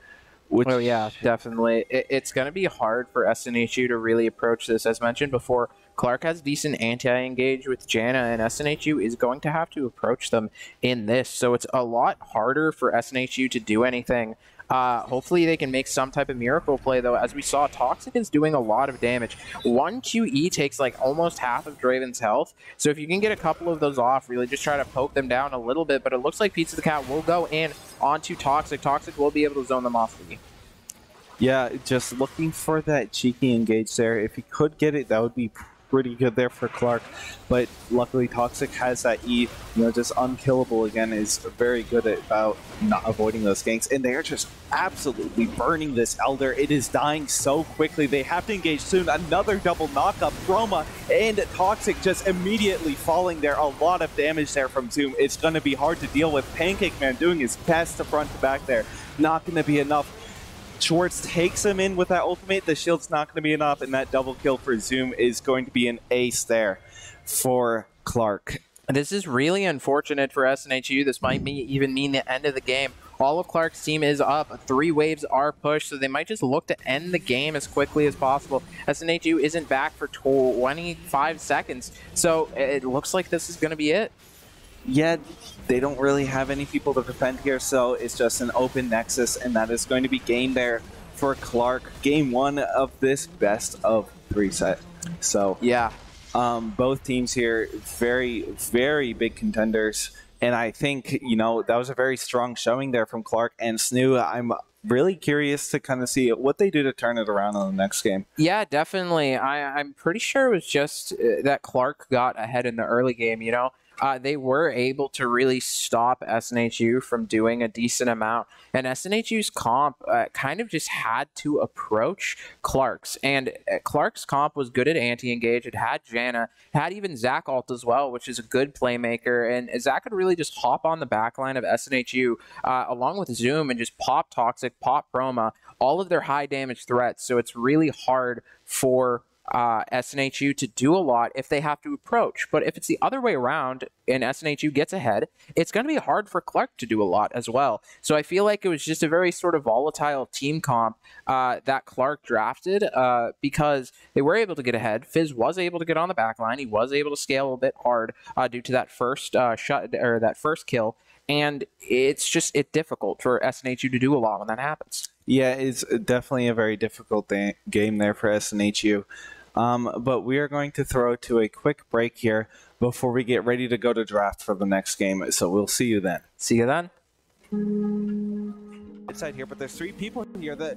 Oh yeah, definitely. It's going to be hard for SNHU to really approach this. As mentioned before, Clark has decent anti-engage with Janna, and SNHU is going to have to approach them in this. So it's a lot harder for SNHU to do anything. Hopefully they can make some type of miracle play, though. As we saw, Toxic is doing a lot of damage. One QE takes like almost half of Draven's health, so if you can get a couple of those off, really just try to poke them down a little bit. But it looks like Pizza the Cat will go in onto Toxic. Toxic will be able to zone them off. Yeah, just looking for that cheeky engage there. If he could get it, that would be pretty good there for Clark. But luckily, Toxic has that E. You know, just unkillable again is very good about not avoiding those ganks. And they are just absolutely burning this Elder. It is dying so quickly. They have to engage soon. Another double knockup. Chroma and Toxic just immediately falling there. A lot of damage there from Zoom. It's going to be hard to deal with. Pancake Man doing his best to front to back there. Not going to be enough. Schwartz takes him in with that ultimate. The shield's not going to be enough, and that double kill for Zoom is going to be an ace there for Clark. This is really unfortunate for SNHU. This might even mean the end of the game. All of Clark's team is up. 3 waves are pushed, so they might just look to end the game as quickly as possible. SNHU isn't back for 25 seconds, so it looks like this is going to be it. Yeah, they don't really have any people to defend here, so it's just an open Nexus, and that is going to be game there for Clark. Game 1 of this best of 3 set. So yeah, both teams here, very, very big contenders. And I think, you know, that was a very strong showing there from Clark and SNHU. I'm really curious to kind of see what they do to turn it around on the next game. Yeah, definitely. I'm pretty sure it was just that Clark got ahead in the early game, you know. They were able to really stop SNHU from doing a decent amount. And SNHU's comp kind of just had to approach Clark's. And Clark's comp was good at anti-engage. It had Janna. It had even Zach ult as well, which is a good playmaker. And Zach could really just hop on the backline of SNHU along with Zoom and just pop Toxic, pop Chroma, all of their high damage threats. So it's really hard for SNHU to do a lot if they have to approach. But if it's the other way around and SNHU gets ahead, it's going to be hard for Clark to do a lot as well. So I feel like it was just a very sort of volatile team comp that Clark drafted because they were able to get ahead. Fizz was able to get on the back line. He was able to scale a bit hard due to that first shot or that first kill. And it's difficult for SNHU to do a lot when that happens. Yeah, it's definitely a very difficult game there for SNHU. But we are going to throw to a quick break here before we get ready to go to draft for the next game. So we'll see you then. See you then. Inside here, but there's 3 people in here. The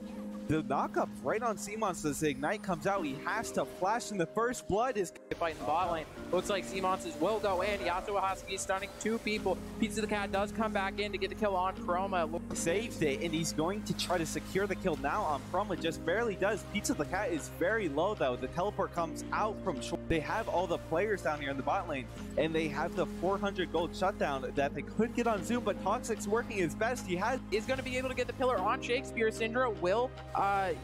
knockup right on Simons as the Ignite comes out. He has to flash in the first blood. Is fighting the bot lane. Looks like Simons will go in. Yasuo has to be stunning 2 people. Pizza the Cat does come back in to get the kill on Chroma. Saved it, and he's going to try to secure the kill now on Chroma. Just barely does. Pizza the Cat is very low, though. The teleport comes out from short. They have all the players down here in the bot lane, and they have the 400 gold shutdown that they could get on Zoom, but Toxic's working his best. He is going to be able to get the pillar on Shakespeare. Syndra will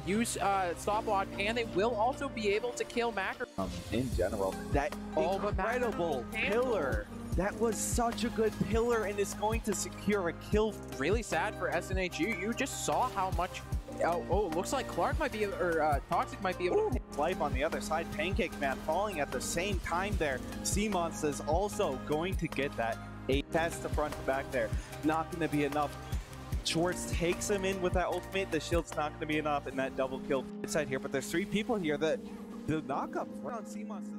use stopwatch, and they will also be able to kill Macro. In general, that incredible pillar. That was such a good pillar, and it's going to secure a kill. Really sad for SNHU. You just saw how much Oh, looks like Clark might be, or Toxic might be able to take life on the other side. Pancake Man falling at the same time there. Seamonst is also going to get that. A test to front to back there. Not going to be enough. Schwartz takes him in with that ultimate. The shield's not going to be enough in that double kill side here. But there's 3 people here that the knockup right on Seamonst.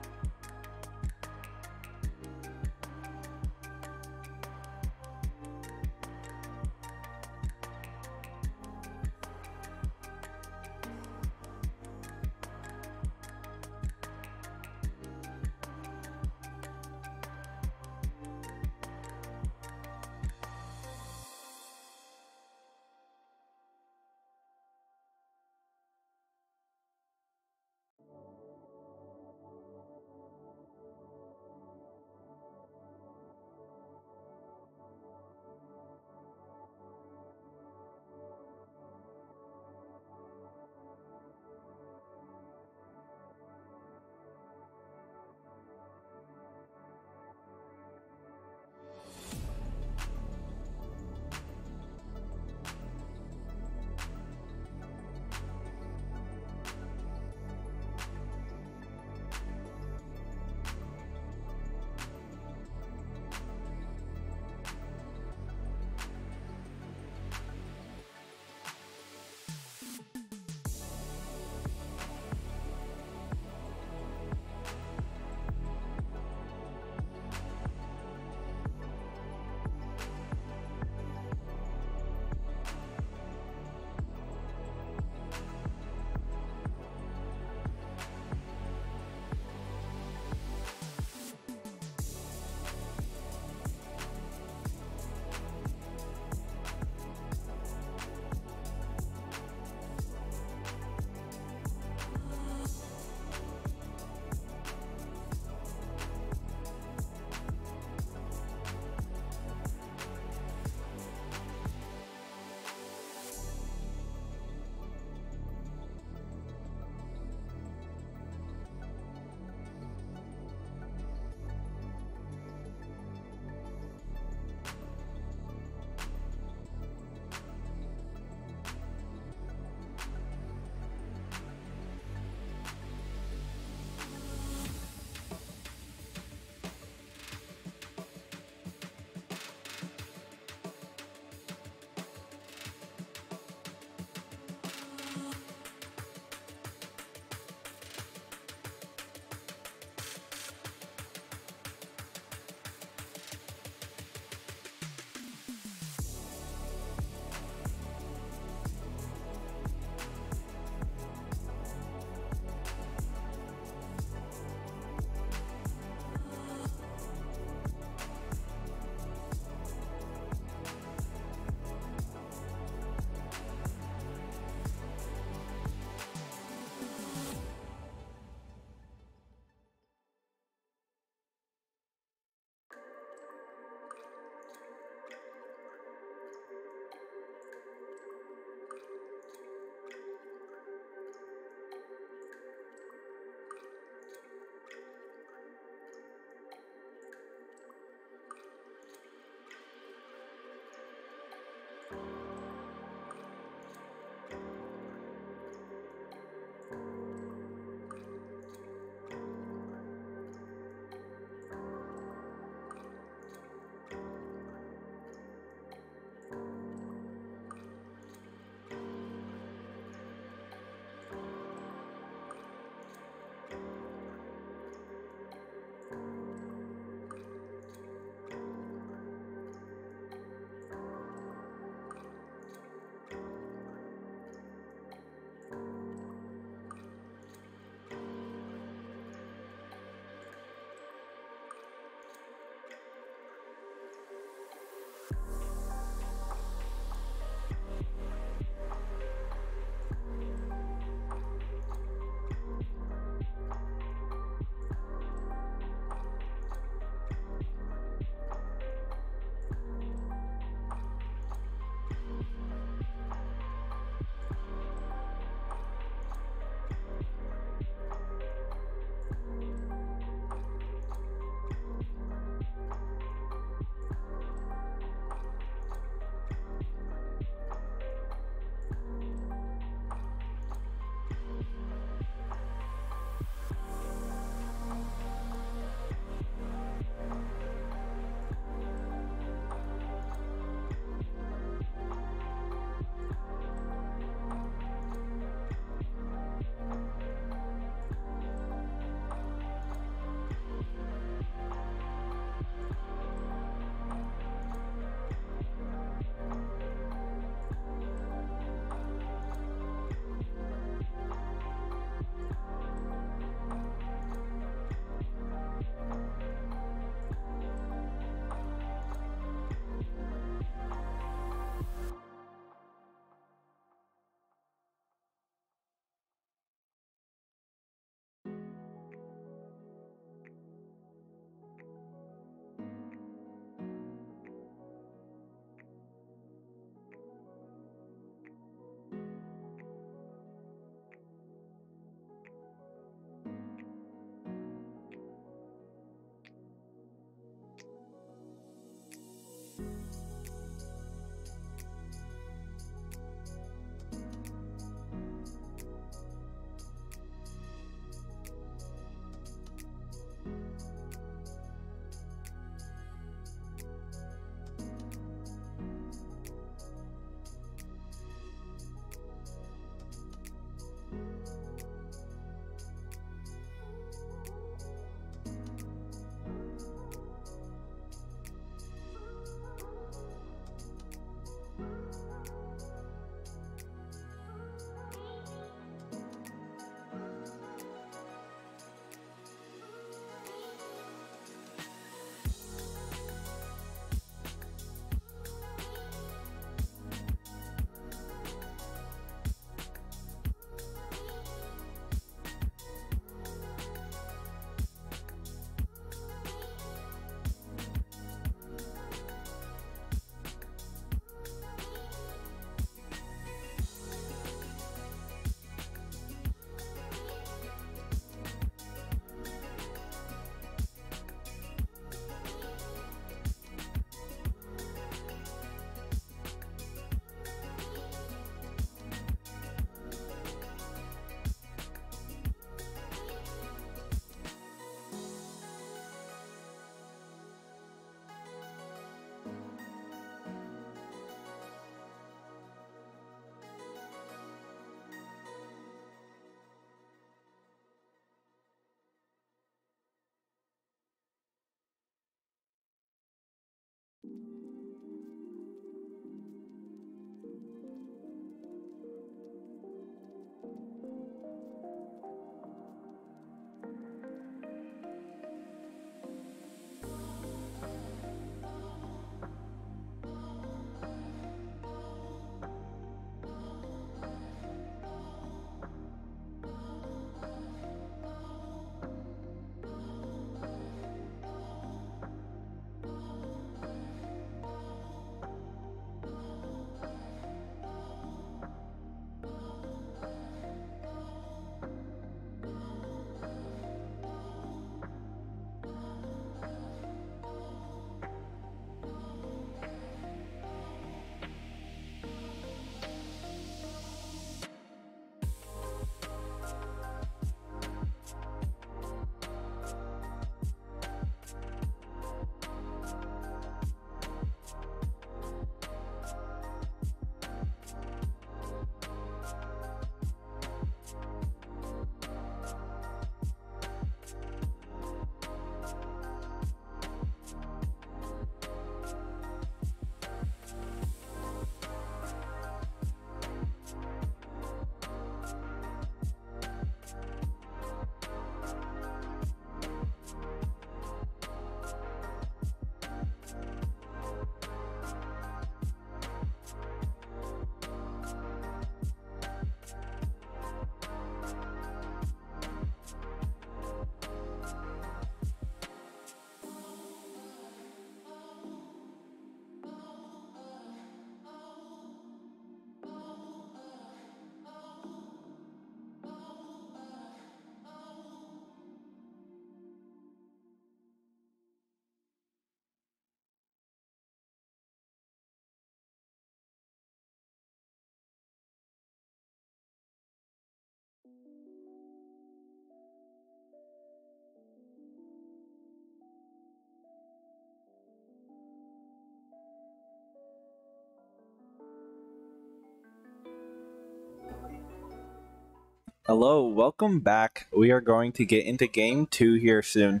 Hello, welcome back. We are going to get into game 2 here soon.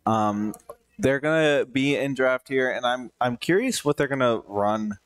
Um, they're gonna be in draft here, and I'm curious what they're gonna run.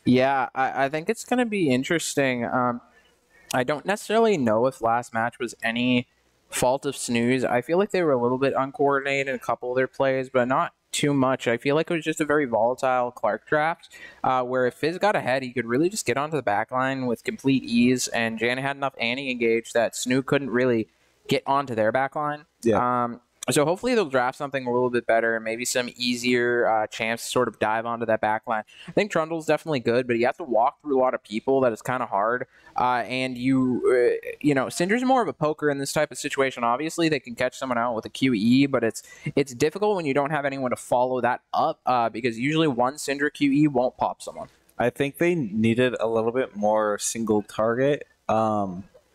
Yeah, I think it's going to be interesting. I don't necessarily know if last match was any fault of Snooze. I feel like they were a little bit uncoordinated in a couple of their plays, but not too much. I feel like it was just a very volatile Clark draft, where if Fizz got ahead, he could really just get onto the back line with complete ease, and Jana had enough Annie engaged that Snoo couldn't really get onto their back line. Yeah. So hopefully they'll draft something a little bit better, maybe some easier chance to sort of dive onto that back line. I think Trundle's definitely good, but you have to walk through a lot of people. That is kind of hard. And Syndra's more of a poker in this type of situation. Obviously, they can catch someone out with a QE, but it's difficult when you don't have anyone to follow that up because usually one Syndra QE won't pop someone. I think they needed a little bit more single target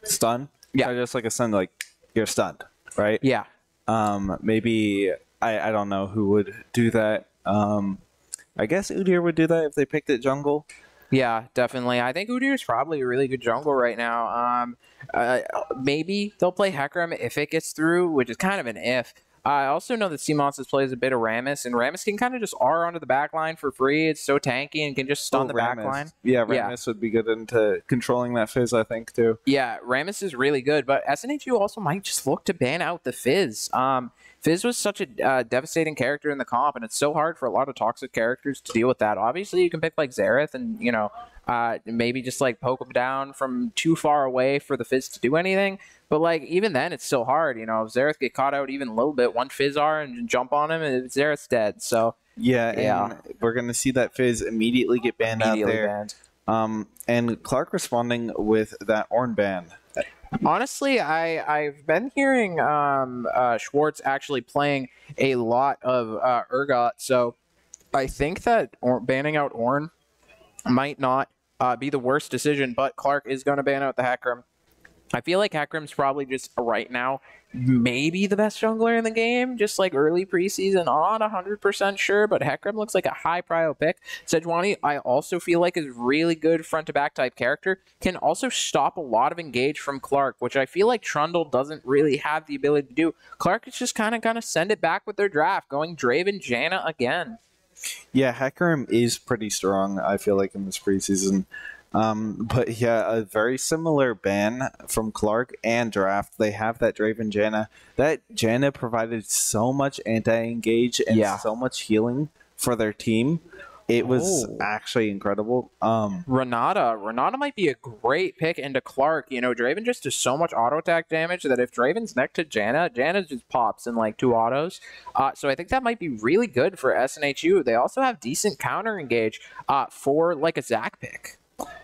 stun. Yeah. Just like a stun, like you're stunned, right? Yeah. Maybe I don't know who would do that. I guess Udyr would do that if they picked it jungle. Yeah, definitely. I think Udyr is probably a really good jungle right now. Maybe they'll play Hecarim if it gets through, which is kind of an if. I also know that CMonsters plays a bit of Rammus, and Rammus can kind of just R onto the back line for free. It's so tanky and can just stun the back line. Yeah, Rammus would be good into controlling that Fizz, I think, too. Yeah, Rammus is really good, but SNHU also might just look to ban out the Fizz. Fizz was such a devastating character in the comp, and it's so hard for a lot of toxic characters to deal with that. Obviously, you can pick like Xerath and, maybe just like poke him down from too far away for the Fizz to do anything. But like even then, it's still hard. If Xerath get caught out even a little bit, one Fizz R and jump on him, and Xerath's dead. So yeah, and we're gonna see that Fizz immediately get banned out there. And Clark responding with that Ornn ban. Honestly, I've been hearing Schwartz actually playing a lot of Urgot, so I think that banning out Ornn might not be the worst decision, but Clark is going to ban out the Hecarim. I feel like Hecarim's probably just right now maybe the best jungler in the game, just like early preseason. Not 100% sure, but Hecarim looks like a high prio pick. Sejuani, I also feel like is really good front to back type character. Can also stop a lot of engage from Clark, which I feel like Trundle doesn't really have the ability to do. Clark is just kind of going to send it back with their draft, going Draven Janna again. Yeah, Hecarim is pretty strong, I feel like, in this preseason. But yeah, a very similar ban from Clark and Draft. They have that Draven Janna. That Janna provided so much anti-engage and so much healing for their team. It was actually incredible. Renata might be a great pick into Clark. Draven just does so much auto attack damage that if Draven's next to Janna just pops in like 2 autos. So I think that might be really good for SNHU. They also have decent counter engage for like a Zac pick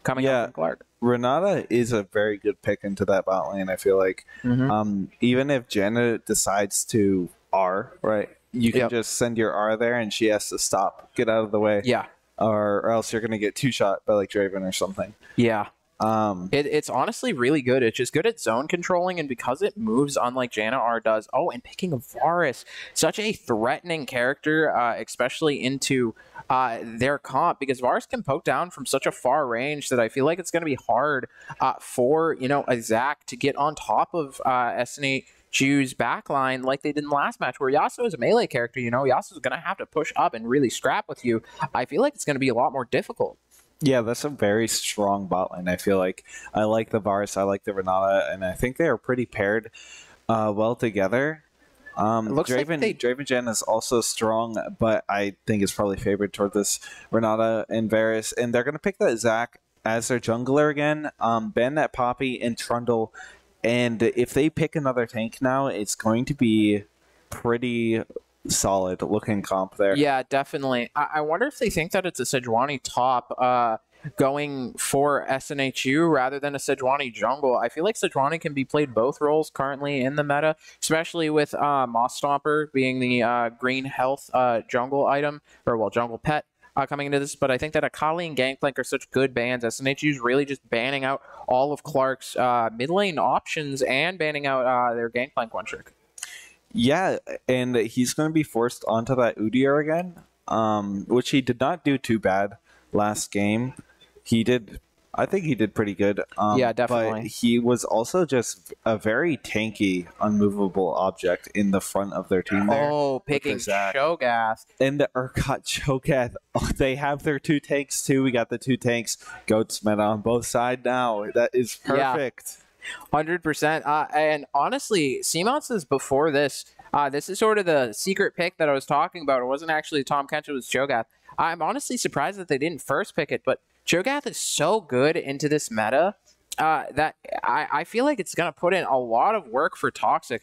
coming up from Clark. Renata is a very good pick into that bot lane, I feel like. Even if Janna decides to R, right? You can just send your R there and she has to stop, get out of the way. Yeah. Or else you're going to get 2-shot by like Draven or something. Yeah. It's honestly really good. It's just good at zone controlling, and because it moves unlike Janna R does. Oh, and picking Varus, such a threatening character, especially into their comp, because Varus can poke down from such a far range that I feel like it's going to be hard for a Zac to get on top of SNHU's backline like they did in the last match, where Yasuo is a melee character. Yasuo's going to have to push up and really scrap with you. I feel like it's going to be a lot more difficult. Yeah, that's a very strong bot lane. I feel like I like the Varus, I like the Renata, and I think they are pretty paired well together. Draven Janna is also strong, but I think it's probably favored toward this Renata and Varus, and they're going to pick that Zac as their jungler again, ban that Poppy and Trundle, and if they pick another tank now, it's going to be pretty solid looking comp there. Yeah, definitely. I wonder if they think that it's a Sejuani top going for SNHU rather than a Sejuani jungle. I feel like Sejuani can be played both roles currently in the meta, especially with Moss Stomper being the green health jungle item, or jungle pet coming into this. But I think that Akali and Gangplank are such good bans. SNHU is really just banning out all of Clark's mid lane options and banning out their Gangplank one trick. Yeah, and he's going to be forced onto that Udyr again, which he did not do too bad last game. He did I think he did pretty good. Yeah, But definitely. he was also just a very tanky, unmovable object in the front of their team there. Oh, picking Shogath. And the Urgot Cho'Gath, they have their 2 tanks too. We got the 2 tanks. Goats meta on both sides now. That is perfect. 100%. And honestly, Seamon says before this, this is sort of the secret pick that I was talking about. It wasn't actually Tom Kent, it was Cho'Gath. I'm honestly surprised that they didn't first pick it, but Cho'Gath is so good into this meta that I feel like it's going to put in a lot of work for Toxic.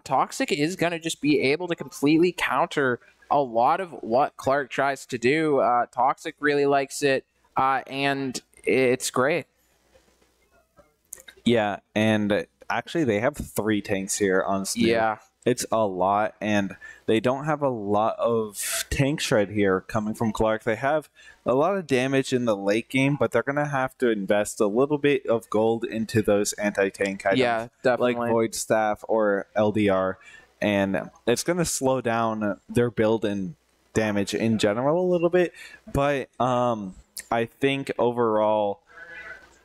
Toxic is going to just be able to completely counter a lot of what Clark tries to do. Toxic really likes it, and it's great. Yeah, and actually they have 3 tanks here on SNHU. Yeah. It's a lot, and they don't have a lot of tank shred here coming from Clark. They have a lot of damage in the late game, but they're going to have to invest a little bit of gold into those anti-tank items. Yeah, definitely. Like Void Staff or LDR, and it's going to slow down their build and damage in general a little bit, but I think overall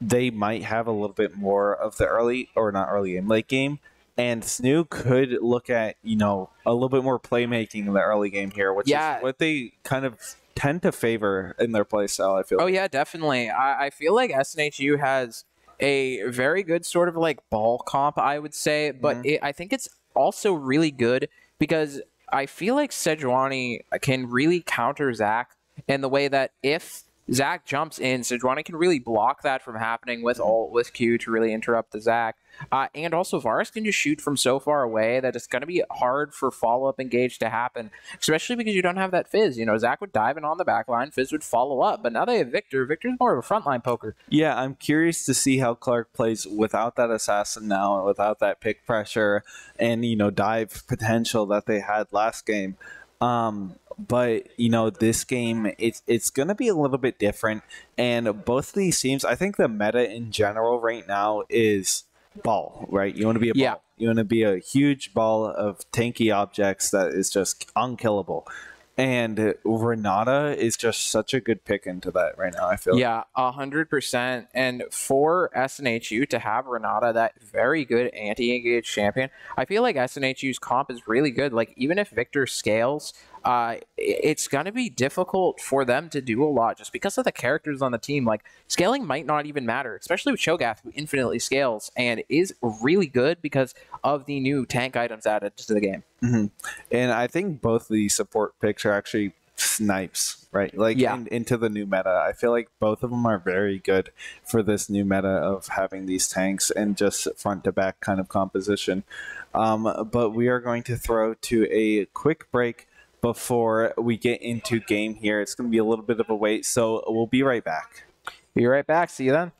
they might have a little bit more of the late game. And SNHU could look at, a little bit more playmaking in the early game here, which is what they kind of tend to favor in their playstyle, I feel. Oh, yeah, definitely. I feel like SNHU has a very good sort of like ball comp, I would say, but I think it's also really good because I feel like Sejuani can really counter Zach in the way that if Zach jumps in, Sejuani can really block that from happening with ult, with Q to really interrupt the Zach. And also, Varus can just shoot from so far away that it's going to be hard for follow-up engage to happen, especially because you don't have that Fizz. Zach would dive in on the back line, Fizz would follow up, but now they have Victor. Victor's more of a frontline poker. Yeah, I'm curious to see how Clark plays without that assassin now, without that pick pressure and, dive potential that they had last game. But this game it's going to be a little bit different, and both of these teams, I think the meta in general right now is ball, right? You want to be a ball. Yeah. You want to be a huge ball of tanky objects that is just unkillable. And Renata is just such a good pick into that right now, I feel. Yeah, 100%. And for SNHU to have Renata, that very good anti-engage champion, I feel like SNHU's comp is really good. Like, even if Victor scales, it's going to be difficult for them to do a lot just because of the characters on the team. Like, scaling might not even matter, especially with Cho'Gath, who infinitely scales and is really good because of the new tank items added to the game. Mm-hmm. And I think both the support picks are actually snipes, right? Like into the new meta. I feel like both of them are very good for this new meta of having these tanks and just front to back kind of composition. But we are going to throw to a quick break before we get into game here. It's going to be a little bit of a wait, so we'll be right back. Be right back. See you then.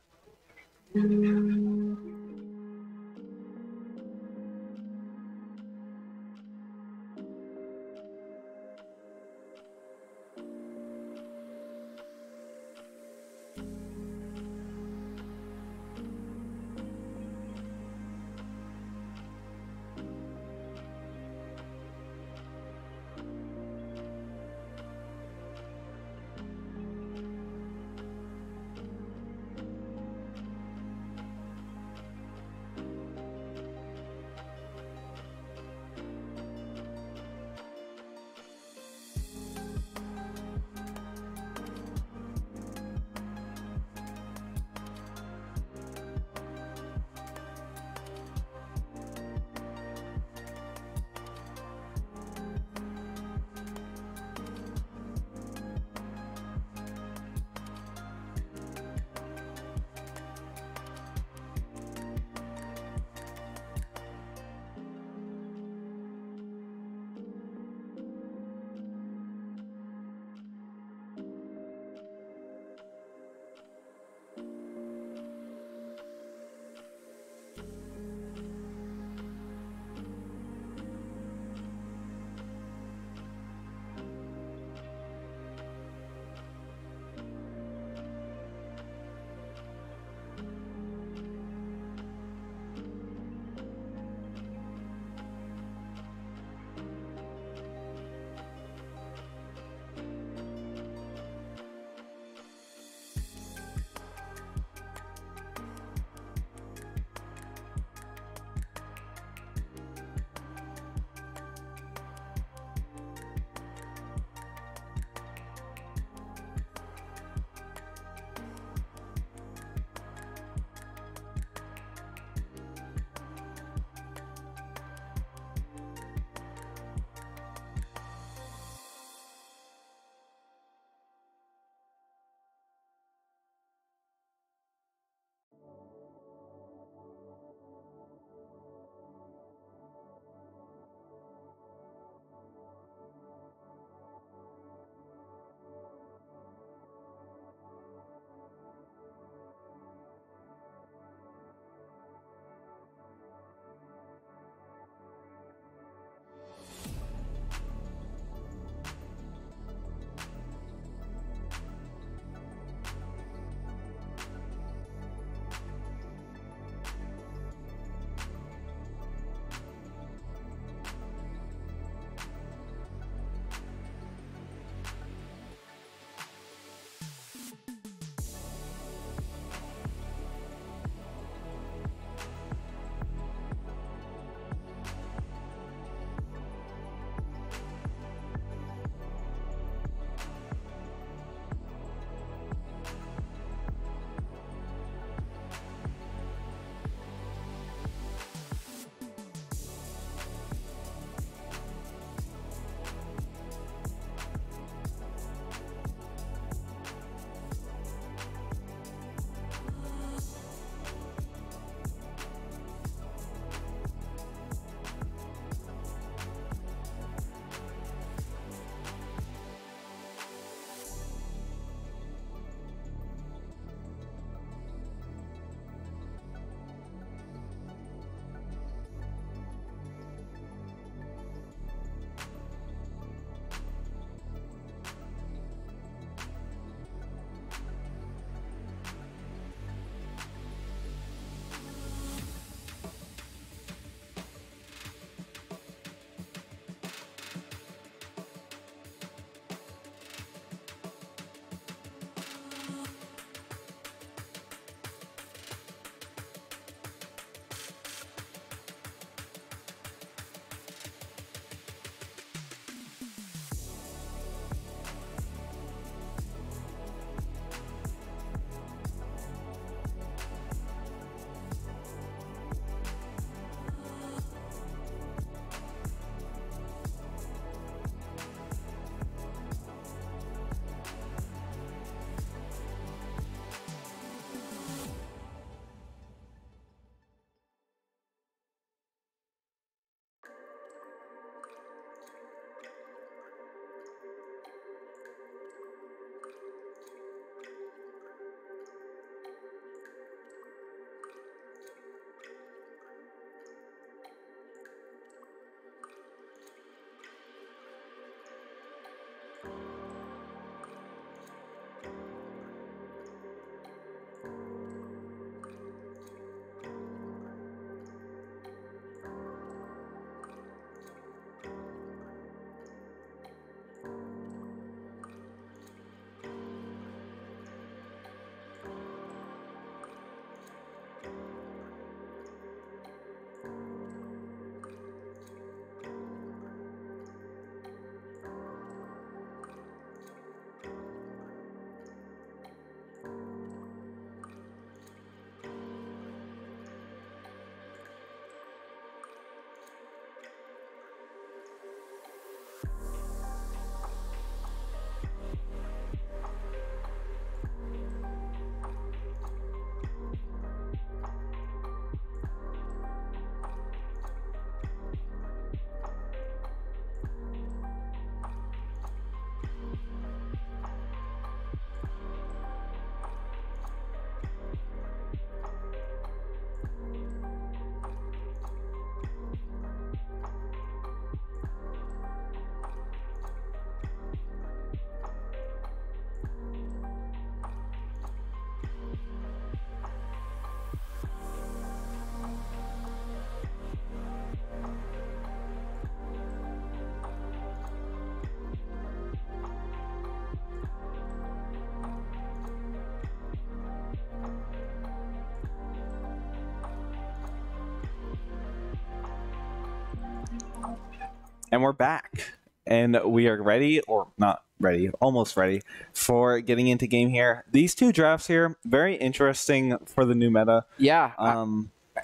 And we're back. And we are ready, or not ready, almost ready, for getting into game here. These two drafts here, very interesting for the new meta. Yeah.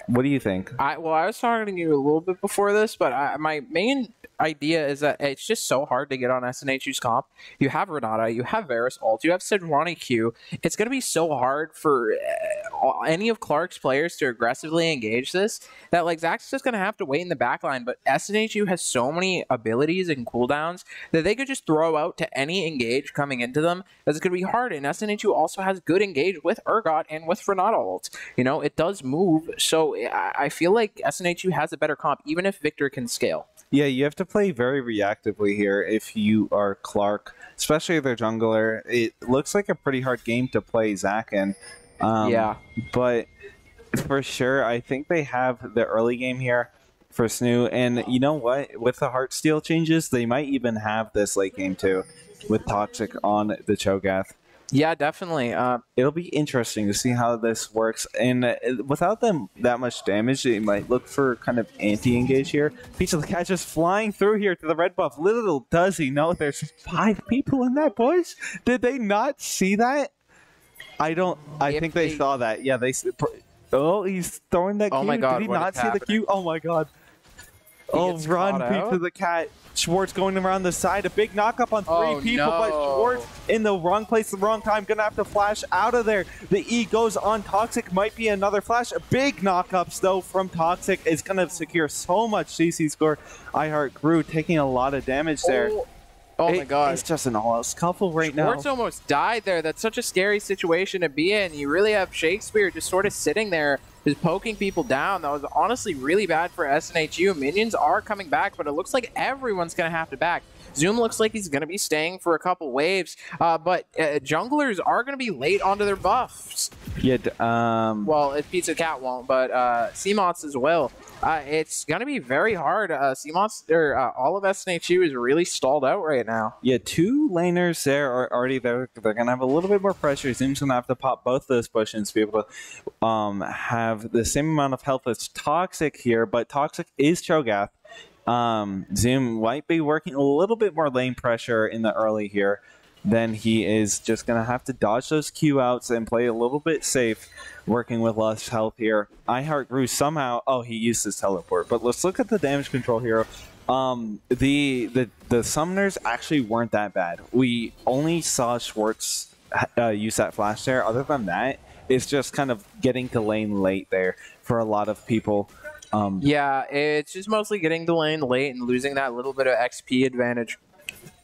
What do you think? I was talking to you a little bit before this, but my main idea is that it's just so hard to get on SNHU's comp. You have Renata, you have Varus ult, you have Sejuani Q. It's going to be so hard for any of Clark's players to aggressively engage this that like Zach's just going to have to wait in the backline. But SNHU has so many abilities and cooldowns that they could just throw out to any engage coming into them. That's going to be hard. And SNHU also has good engage with Urgot and with Renata ult. You know, it does move. So I feel like SNHU has a better comp, even if Victor can scale. Yeah, you have to play very reactively here if you are Clark, especially their jungler. It looks like a pretty hard game to play Zach in. Yeah. But for sure, I think they have the early game here for SNHU. And you know what? With the Heartsteel changes, they might even have this late game too with Toxic on the Cho'Gath. Yeah, definitely. It'll be interesting to see how this works. And without them that much damage, they might look for kind of anti-engage here. Pizza the Cat just flying through here to the red buff. Little does he know there's 5 people in that, boys. Did they not see that? I think they saw that. Yeah, oh, he's throwing that Q. Oh my God, Did he what not is see the happening? Q? Oh my God. Oh, run, Pizza the Cat. Schwartz going around the side. A big knockup on 3 people, no. but Schwartz in the wrong place, the wrong time. Gonna have to flash out of there. The E goes on Toxic. Might be another flash. Big knockups, though, from Toxic. Is gonna secure so much CC score. iHeart grew, taking a lot of damage there. Oh my God. It's just an all-out scuffle right now. Schwartz almost died there. That's such a scary situation to be in. You really have Shakespeare just sort of sitting there, just poking people down. That was honestly really bad for SNHU. Minions are coming back, but it looks like everyone's going to have to back. Zoom looks like he's going to be staying for a couple waves, but junglers are going to be late onto their buffs. Yeah. Well, Pizza Cat won't, but CMOS as well. It's going to be very hard. CMOS, or all of SNHU is really stalled out right now. Yeah, 2 laners there are already there. They're going to have a little bit more pressure. Zoom's going to have to pop both those potions to be able to have the same amount of health as Toxic here, but Toxic is Cho'Gath. Zoom might be working a little bit more lane pressure in the early here. Then he is just going to have to dodge those Q outs and play a little bit safe, working with less health here. iHeart grew somehow. Oh, he used his teleport. But let's look at the damage control here. The summoners actually weren't that bad. We only saw Schwartz use that flash there. Other than that, it's just kind of getting to lane late there for a lot of people. Yeah, it's just mostly getting to lane late and losing that little bit of XP advantage.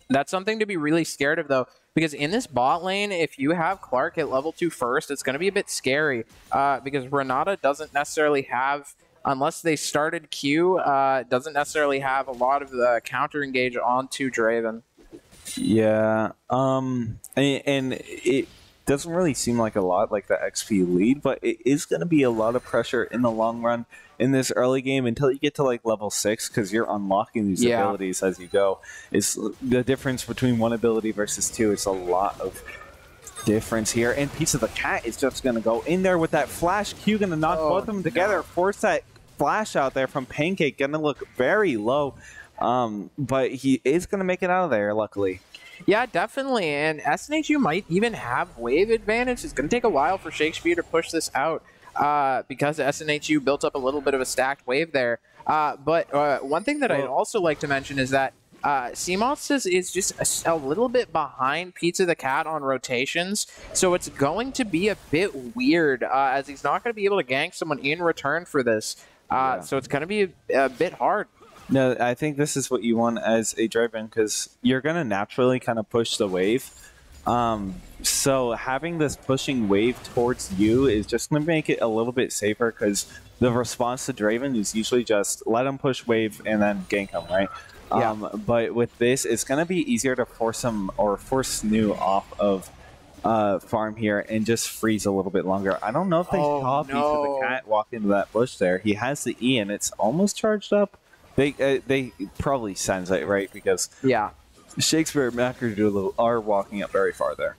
That's something to be really scared of, though, because in this bot lane, if you have Clark at level 2 first, it's going to be a bit scary because Renata doesn't necessarily have, unless they started Q, doesn't necessarily have a lot of the counter engage onto Draven. Yeah, and it doesn't really seem like a lot like the XP lead, but it is going to be a lot of pressure in the long run in this early game until you get to like level 6, because you're unlocking these abilities as you go. It's the difference between one ability versus 2. It's a lot of difference here, and Pizza the Cat is just going to go in there with that flash Q, going to knock both of them together, force that flash out there from Pancake, going to look very low, but he is going to make it out of there, luckily. Yeah, definitely, and SNHU might even have wave advantage. It's going to take a while for Shakespeare to push this out because SNHU built up a little bit of a stacked wave there. But one thing that I'd also like to mention is that CMOS is just a little bit behind Pizza the Cat on rotations, so it's going to be a bit weird as he's not going to be able to gank someone in return for this. So it's going to be a bit hard. No, I think this is what you want as a Draven, because you're going to naturally kind of push the wave. So having this pushing wave towards you is just going to make it a little bit safer, because the response to Draven is usually just let him push wave and then gank him, right? Yeah. But with this, it's going to be easier to force him or force SNHU off of farm here and just freeze a little bit longer. I don't know if they saw Pizza the Cat walk into that bush there. He has the E and it's almost charged up. They probably sense it, right? Because yeah, Shakespeare and McAdoo are walking up very far there.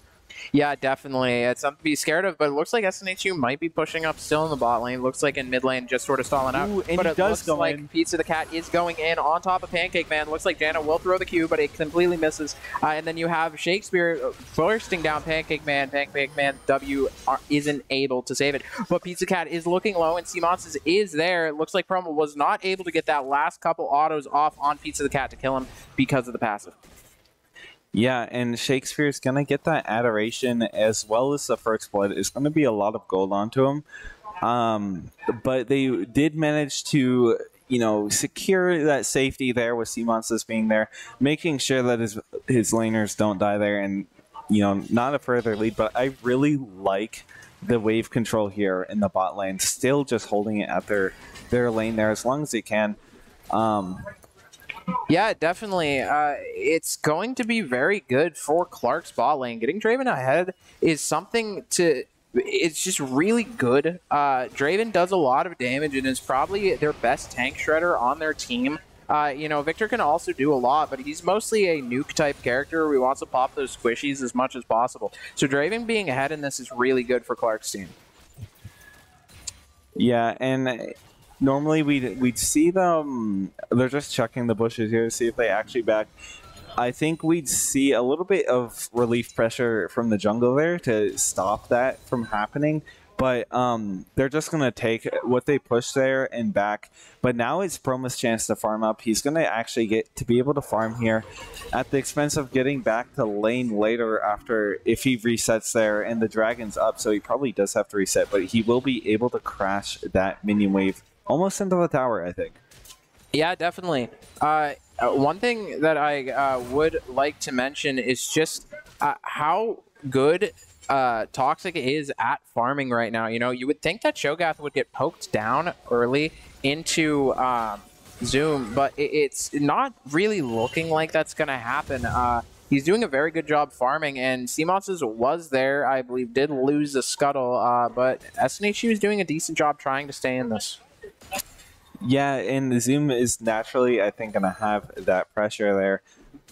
Yeah, definitely. It's something to be scared of, but it looks like SNHU might be pushing up still in the bot lane. Looks like in mid lane, just sort of stalling out. Ooh, and but he it does looks go like in. Pizza the Cat is going in on top of Pancake Man. Looks like Jana will throw the Q, but it completely misses. And then you have Shakespeare bursting down Pancake Man. Pancake Man W isn't able to save it. But Pizza Cat is looking low, and C-Monsters is there. It looks like Promo was not able to get that last couple autos off on Pizza the Cat to kill him because of the passive. Yeah, and Shakespeare's going to get that adoration as well as the first blood. It's going to be a lot of gold onto him. But they did manage to, secure that safety there with C-Monsters being there, making sure that his laners don't die there and, not a further lead. But I really like the wave control here in the bot lane, still just holding it at their lane there as long as they can. Yeah, definitely. It's going to be very good for Clark's bot lane. Getting Draven ahead is something to... It's just really good. Draven does a lot of damage and is probably their best tank shredder on their team. Victor can also do a lot, but he's mostly a nuke-type character who wants to pop those squishies as much as possible. So Draven being ahead in this is really good for Clark's team. Yeah, and... Normally we'd see them, they're just checking the bushes here to see if they actually back. I think we'd see a little bit of relief pressure from the jungle there to stop that from happening. But they're just going to take what they push there and back. But now it's Promo's chance to farm up. He's going to actually get to be able to farm here at the expense of getting back to lane later after if he resets there and the dragon's up. So he probably does have to reset, but he will be able to crash that minion wave almost into the tower, I think. Yeah, definitely. One thing that I would like to mention is just how good Toxic is at farming right now. You would think that Cho'Gath would get poked down early into Zoom, but it's not really looking like that's going to happen. He's doing a very good job farming, and C-Monsters was there, I believe, did lose the scuttle, but SNHU is doing a decent job trying to stay in this. Yeah, and Zoom is naturally, I think, going to have that pressure there.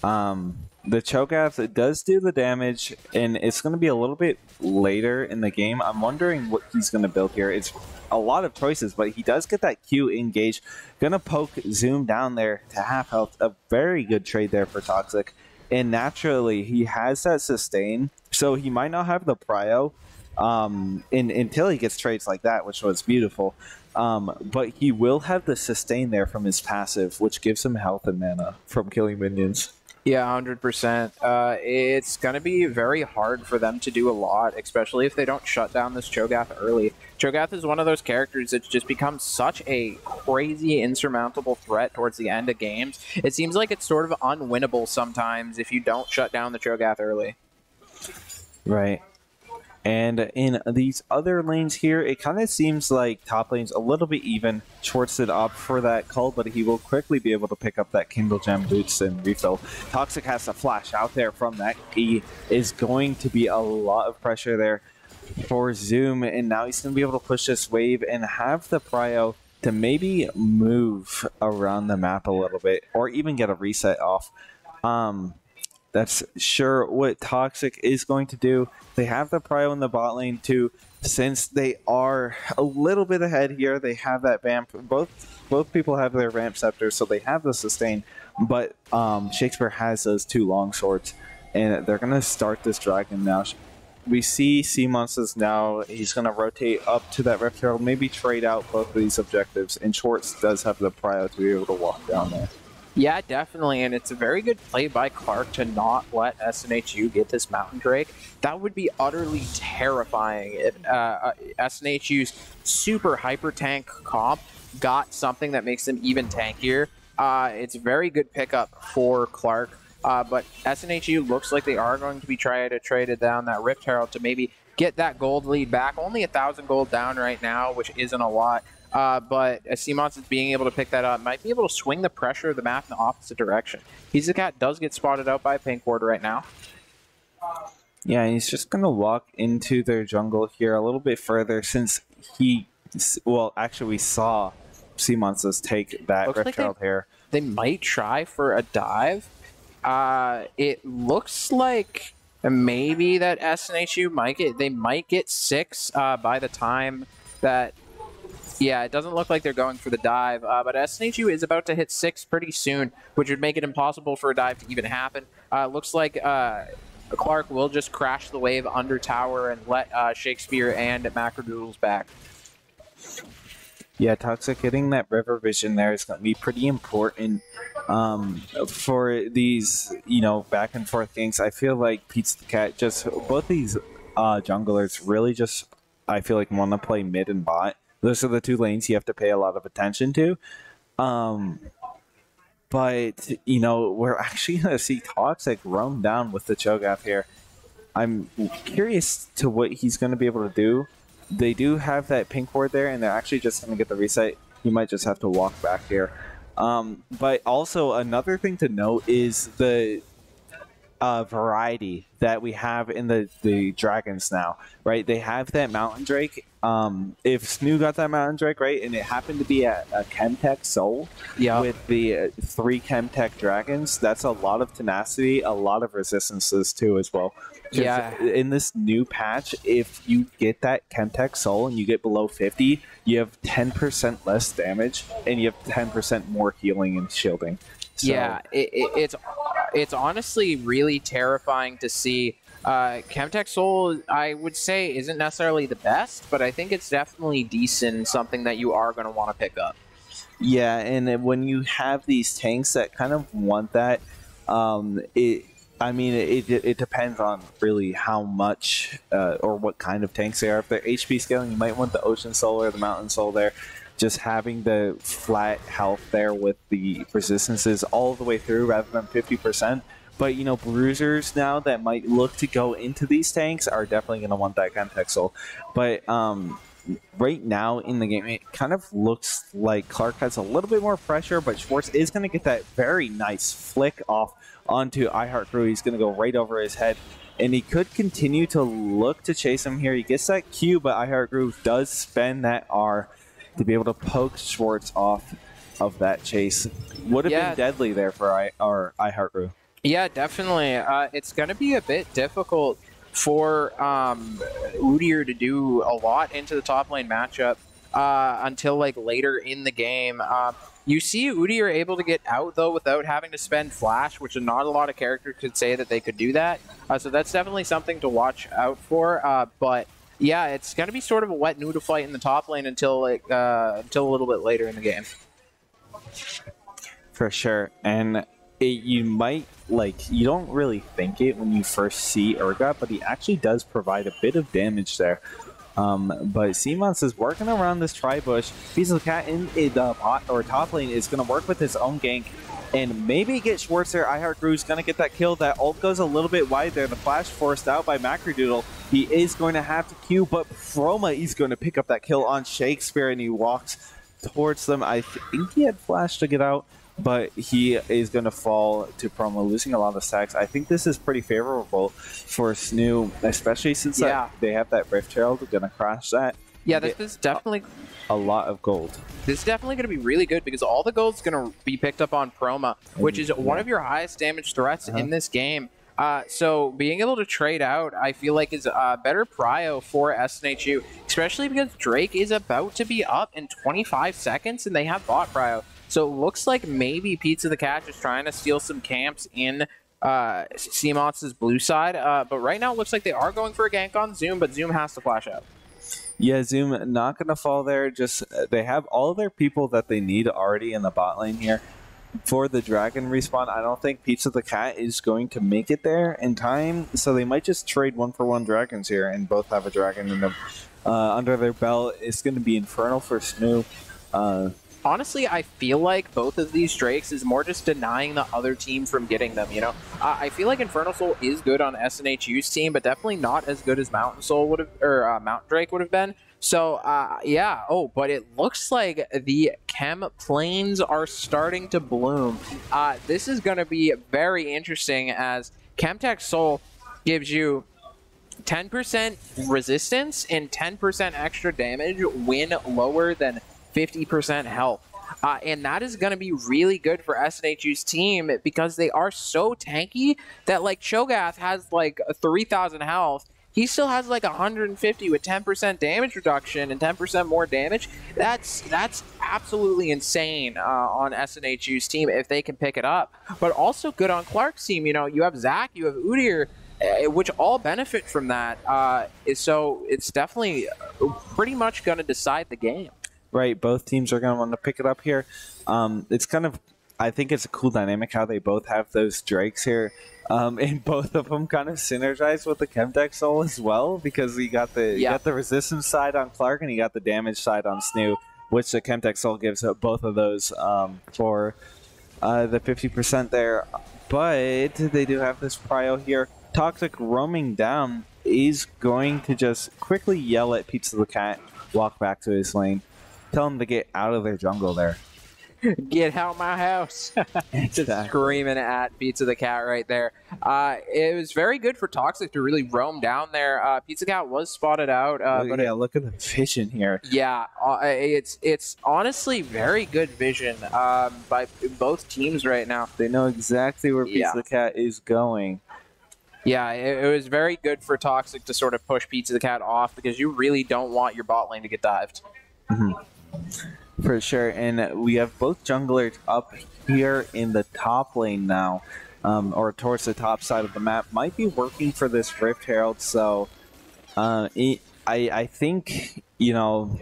The Cho'Gath does do the damage, and it's going to be a little bit later in the game. I'm wondering what he's going to build here. It's a lot of choices, but he does get that Q engaged. Going to poke Zoom down there to half health. A very good trade there for Toxic. And naturally, he has that sustain, so he might not have the prio until he gets trades like that, which was beautiful. But he will have the sustain there from his passive, which gives him health and mana from killing minions. Yeah, 100%. It's going to be very hard for them to do a lot, especially if they don't shut down this Cho'Gath early. Cho'Gath is one of those characters that's just become such a crazy, insurmountable threat towards the end of games. It seems like it's sort of unwinnable sometimes if you don't shut down the Cho'Gath early. Right. And in these other lanes here, it kind of seems like top lane's a little bit even. Schwartz did opt for that call, but he will quickly be able to pick up that Kindle Gem boots and refill. Toxic has to flash out there from that. He is going to be a lot of pressure there for Zoom, and now he's going to be able to push this wave and have the prio to maybe move around the map a little bit, or even get a reset off. That's sure what Toxic is going to do. They have the prio in the bot lane too. Since they are a little bit ahead here, they have that vamp. Both people have their vamp scepters, so they have the sustain. But Shakespeare has those two long swords, and they're going to start this dragon now. We see C-Monsters now. He's going to rotate up to that Rift Herald, maybe trade out both of these objectives. And Schwartz does have the prio to be able to walk down there. Yeah, definitely, and it's a very good play by Clark to not let SNHU get this Mountain Drake. That would be utterly terrifying if SNHU's super hyper tank comp got something that makes them even tankier. It's a very good pickup for Clark, but SNHU looks like they are going to be trying to trade it down that Rift Herald to maybe get that gold lead back. Only 1,000 gold down right now, which isn't a lot. But C-Monsters being able to pick that up might be able to swing the pressure of the map in the opposite direction. Pizza Cat does get spotted out by a pink ward right now. Yeah, he's just going to walk into their jungle here a little bit further since he... Well, actually, we saw C-Monsters take that Rift Herald here. They might try for a dive. It looks like And maybe that SNHU might get 6 by the time that. Yeah, it doesn't look like they're going for the dive, but SNHU is about to hit 6 pretty soon, which would make it impossible for a dive to even happen. Looks like Clark will just crash the wave under tower and let Shakespeare and Macrodoodles back. Yeah, Toxic getting that river vision there is going to be pretty important for these, back and forth games. I feel like Pizza the Cat, just both these junglers really just, I feel like, want to play mid and bot. Those are the 2 lanes you have to pay a lot of attention to. But, we're actually going to see Toxic roam down with the Cho'Gath here. I'm curious to what he's going to be able to do. They do have that pink ward there, and they're actually just going to get the reset. You might just have to walk back here. But also, another thing to note is the variety that we have in the dragons now, right? They have that Mountain Drake. If SNHU got that Mountain Drake, right, and it happened to be a Chemtech Soul with the 3 Chemtech dragons, that's a lot of tenacity, a lot of resistances too as well. Yeah. In this new patch, if you get that Chemtech Soul and you get below 50, you have 10% less damage and you have 10% more healing and shielding. So, yeah, it's honestly really terrifying to see. Chemtech Soul, I would say, isn't necessarily the best, but I think it's definitely decent, something that you are going to want to pick up. Yeah, and when you have these tanks that kind of want that, it depends on really how much or what kind of tanks they are. If they're HP scaling, you might want the Ocean Soul or the Mountain Soul there. Just having the flat health there with the resistances all the way through rather than 50%. But, bruisers now that might look to go into these tanks are definitely going to want that Chemtech Soul. But right now in the game, it kind of looks like Clark has a little bit more pressure, but Schwartz is going to get that very nice flick off onto iHeartCrew. He's going to go right over his head. And he could continue to look to chase him here. He gets that Q, but iHeartCrew does spend that R to be able to poke Schwartz off of that chase. Would have been deadly there for our iHeartCrew. Yeah, definitely. It's going to be a bit difficult for Udyr to do a lot into the top lane matchup until later in the game. You see Udyr able to get out, though, without having to spend Flash, which not a lot of characters could say that they could do that. So that's definitely something to watch out for. But yeah, it's going to be sort of a wet noodle fight in the top lane until a little bit later in the game. For sure. And you might, you don't really think it when you first see Urgot, but he actually does provide a bit of damage there. But Seamons is working around this tri-bush. Pizza the Cat in the bot or top lane is going to work with his own gank and maybe get Schwartz there. iHeartCrew is going to get that kill. That ult goes a little bit wide there. The flash forced out by Macrodoodle. He is going to have to Q, but Chroma is going to pick up that kill on Shakespeare, and he walks towards them. I think he had flash to get out, but he is going to fall to Promo, losing a lot of stacks. I think this is pretty favorable for SNHU, especially since they have that Rift Herald. They're going to crash that. Yeah, this is definitely a lot of gold. This is definitely going to be really good because all the gold's going to be picked up on Chroma, which is one of your highest damage threats in this game. So being able to trade out, I feel like, is a better prio for SNHU, especially because Drake is about to be up in 25 seconds and they have bot prio. So it looks like maybe Pizza the Cat is trying to steal some camps in Seamons' blue side. But right now it looks like they are going for a gank on Zoom, but Zoom has to flash out. Yeah, Zoom not going to fall there. Just they have all their people that they need already in the bot lane here. For the dragon respawn, I don't think Pizza the Cat is going to make it there in time. So they might just trade 1-for-1 dragons here and both have a dragon in them under their belt. It's going to be Infernal for SNHU. Honestly, I feel like both of these Drakes is more just denying the other team from getting them, you know? I feel like Infernal Soul is good on SNHU's team, but definitely not as good as Mountain Soul would have, or Mountain Drake would have been. So, yeah. Oh, but it looks like the chem planes are starting to bloom. This is going to be very interesting as Chemtech Soul gives you 10% resistance and 10% extra damage when lower than 50% health. And that is going to be really good for SNHU's team because they are so tanky that like Cho'Gath has like 3,000 health. He still has like 150 with 10% damage reduction and 10% more damage. That's absolutely insane on SNHU's team if they can pick it up. But also good on Clark's team. You know, you have Zach, you have Udyr, which all benefit from that. So it's definitely pretty much going to decide the game. Right, both teams are going to want to pick it up here. It's kind of, I think it's a cool dynamic how they both have those Drakes here. And both of them kind of synergize with the Chemtech Soul as well, because you got the resistance side on Clark and you got the damage side on SNHU, which the Chemtech Soul gives both of those for the 50% there. But they do have this prio here. Toxic roaming down is going to just quickly yell at Pizza the Cat, walk back to his lane, tell him to get out of their jungle there. Get out my house. Just screaming at Pizza the Cat right there. It was very good for Toxic to really roam down there. Pizza Cat was spotted out. But yeah, look at the vision here. Yeah, it's honestly very good vision by both teams right now. They know exactly where Pizza the Cat is going. Yeah, it was very good for Toxic to sort of push Pizza the Cat off because you really don't want your bot lane to get dived. Mm-hmm. For sure, and we have both junglers up here in the top lane now, or towards the top side of the map. Might be working for this Rift Herald, so I think, you know,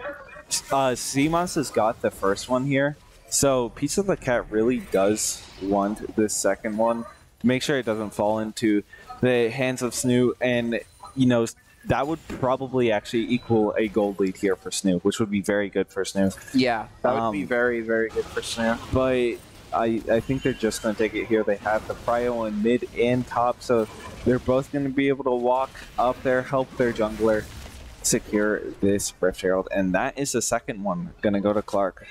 CMOS has got the first one here, so Pizza the Cat really does want this second one. Make sure it doesn't fall into the hands of SNHU, and, you know, that would probably actually equal a gold lead here for SNHU, which would be very good for SNHU. Yeah, that would be very, very good for SNHU. But I think they're just going to take it here. They have the prio in mid and top, so they're both going to be able to walk up there, help their jungler secure this Rift Herald, and that is the second one going to go to Clark.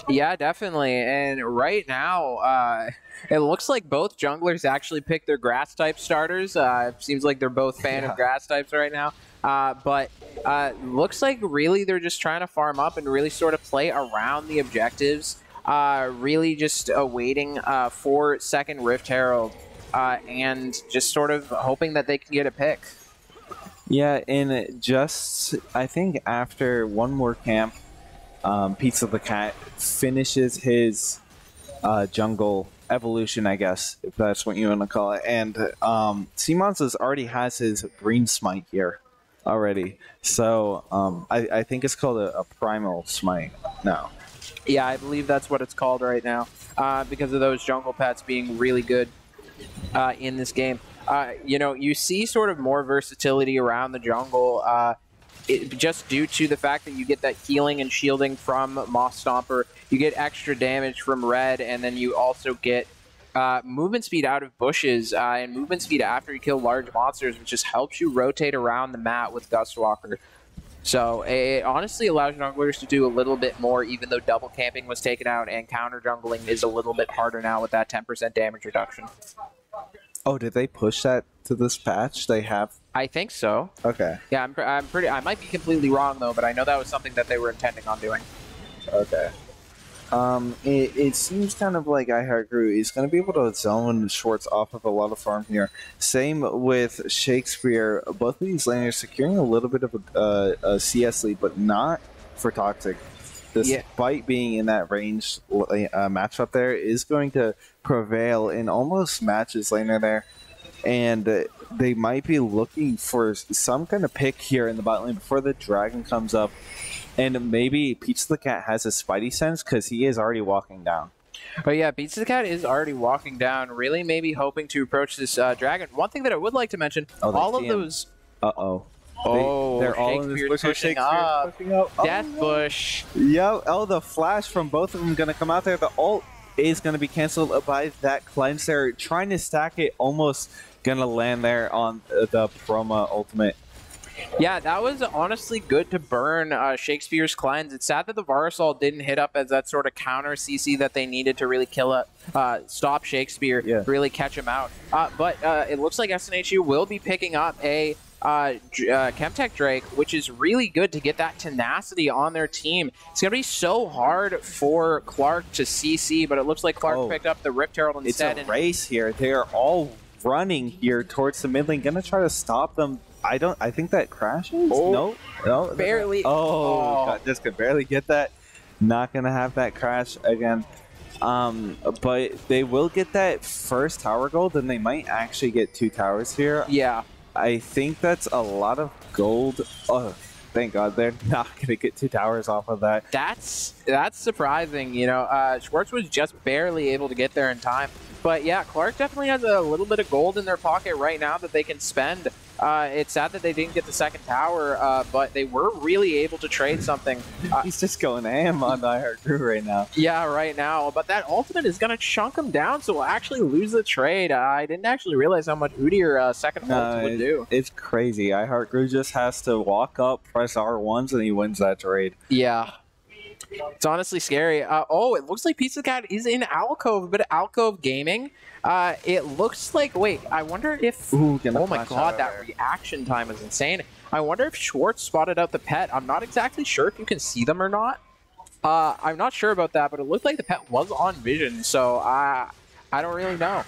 Yeah, definitely. And right now, it looks like both junglers actually picked their grass type starters. It seems like they're both fan of grass types right now. But looks like really they're just trying to farm up and really sort of play around the objectives. Really just waiting for second Rift Herald and just sort of hoping that they can get a pick. Yeah, and just, I think after one more camp, Pizza the Cat finishes his jungle evolution, I guess, if that's what you want to call it. And CMOS already has his green smite here already. So I think it's called a primal smite now. Yeah, I believe that's what it's called right now because of those jungle pets being really good in this game. You know, you see sort of more versatility around the jungle just due to the fact that you get that healing and shielding from Moss Stomper. You get extra damage from Red, and then you also get movement speed out of bushes and movement speed after you kill large monsters, which just helps you rotate around the map with Gustwalker. So it honestly allows junglers to do a little bit more, even though double camping was taken out and counter jungling is a little bit harder now with that 10% damage reduction. Oh, did they push that to this patch? They have? I think so. Okay. Yeah, I'm pretty. I might be completely wrong though, but I know that was something that they were intending on doing. Okay. It seems kind of like iHeartGrew is going to be able to zone Schwartz off of a lot of farm here. Same with Shakespeare. Both of these laners securing a little bit of a CS lead, but not for Toxic. Despite being in that range matchup there, is going to prevail and almost match his laner there. And they might be looking for some kind of pick here in the bot lane before the dragon comes up. And maybe Pizza the Cat has a spidey sense because he is already walking down. But yeah, Pizza the Cat is already walking down, really maybe hoping to approach this dragon. One thing that I would like to mention, all of those... Uh-oh. They're all in this bush. Pushing up. Death Bush. Yo, the flash from both of them going to come out there. The ult is going to be canceled by that cleanse there. Trying to stack it, almost going to land there on the Proma ultimate. Yeah, that was honestly good to burn Shakespeare's cleanse. It's sad that the Varusol didn't hit up as that sort of counter CC that they needed to really kill it, stop Shakespeare, really catch him out. But it looks like SNHU will be picking up a Chemtech Drake, which is really good to get that tenacity on their team. It's going to be so hard for Clark to CC, but it looks like Clark picked up the Rift Herald instead. It's a race here. They are all running here towards the mid lane. Gonna try to stop them. I think that crashes. No, barely. God, just could barely get that. Not gonna have that crash again. But they will get that first tower gold, and they might actually get 2 towers here. Yeah, I think that's a lot of gold. Oh, thank God they're not gonna get 2 towers off of that. that's surprising. You know, Schwartz was just barely able to get there in time. But yeah, Clark definitely has a little bit of gold in their pocket right now that they can spend. It's sad that they didn't get the second tower, but they were really able to trade something. He's just going ham on iHeartCrew right now. Yeah, right now. But that ultimate is going to chunk him down, so we'll actually lose the trade. I didn't actually realize how much Udyr second ult would do. It's crazy. iHeartCrew just has to walk up, press R1s, and he wins that trade. Yeah. It's honestly scary. Oh, it looks like Pizza Cat is in Alcove, a bit of Alcove Gaming. It looks like, wait, I wonder if, oh my God, that reaction time is insane. I wonder if Schwartz spotted out the pet. I'm not exactly sure if you can see them or not. I'm not sure about that, but it looked like the pet was on vision, so I don't really know.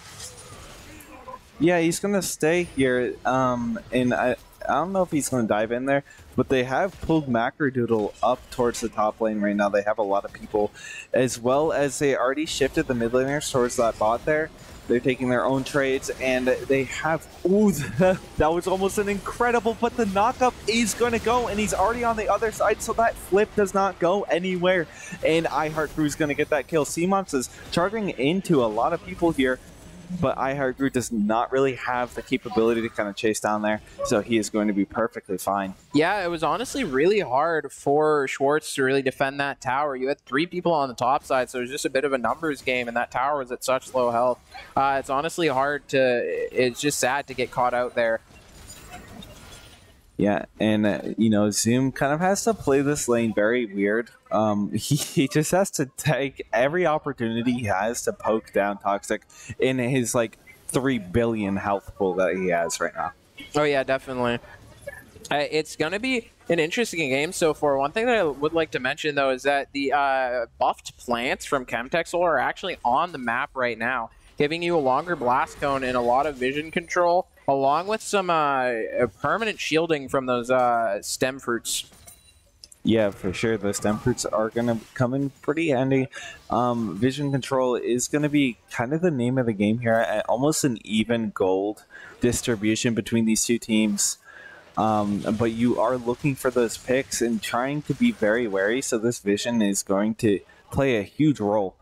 Yeah, he's going to stay here, and I don't know if he's going to dive in there, but they have pulled Macrodoodle up towards the top lane right now. They have a lot of people, as well as they already shifted the mid laners towards that bot there. They're taking their own trades, and they have... Ooh, that was almost an incredible, but the knockup is going to go, and he's already on the other side, so that flip does not go anywhere, and iHeartCrew is going to get that kill. CMONS is charging into a lot of people here, but iHeartCrew does not really have the capability to kind of chase down there, so he is going to be perfectly fine. Yeah, it was honestly really hard for Schwartz to really defend that tower. You had 3 people on the top side, so it was just a bit of a numbers game, and that tower was at such low health. It's honestly hard to... It's just sad to get caught out there. Yeah, and, you know, Zoom kind of has to play this lane very weird. He just has to take every opportunity he has to poke down Toxic in his, like, 3 billion health pool that he has right now. Oh, yeah, definitely. It's going to be an interesting game so far. One thing that I would like to mention, though, is that the buffed plants from Chemtech Soul are actually on the map right now, giving you a longer blast cone and a lot of vision control, along with some permanent shielding from those stem fruits. Yeah, for sure. The stem fruits are going to come in pretty handy. Vision control is going to be kind of the name of the game here, at almost an even gold distribution between these two teams. But you are looking for those picks and trying to be very wary, so this vision is going to play a huge role.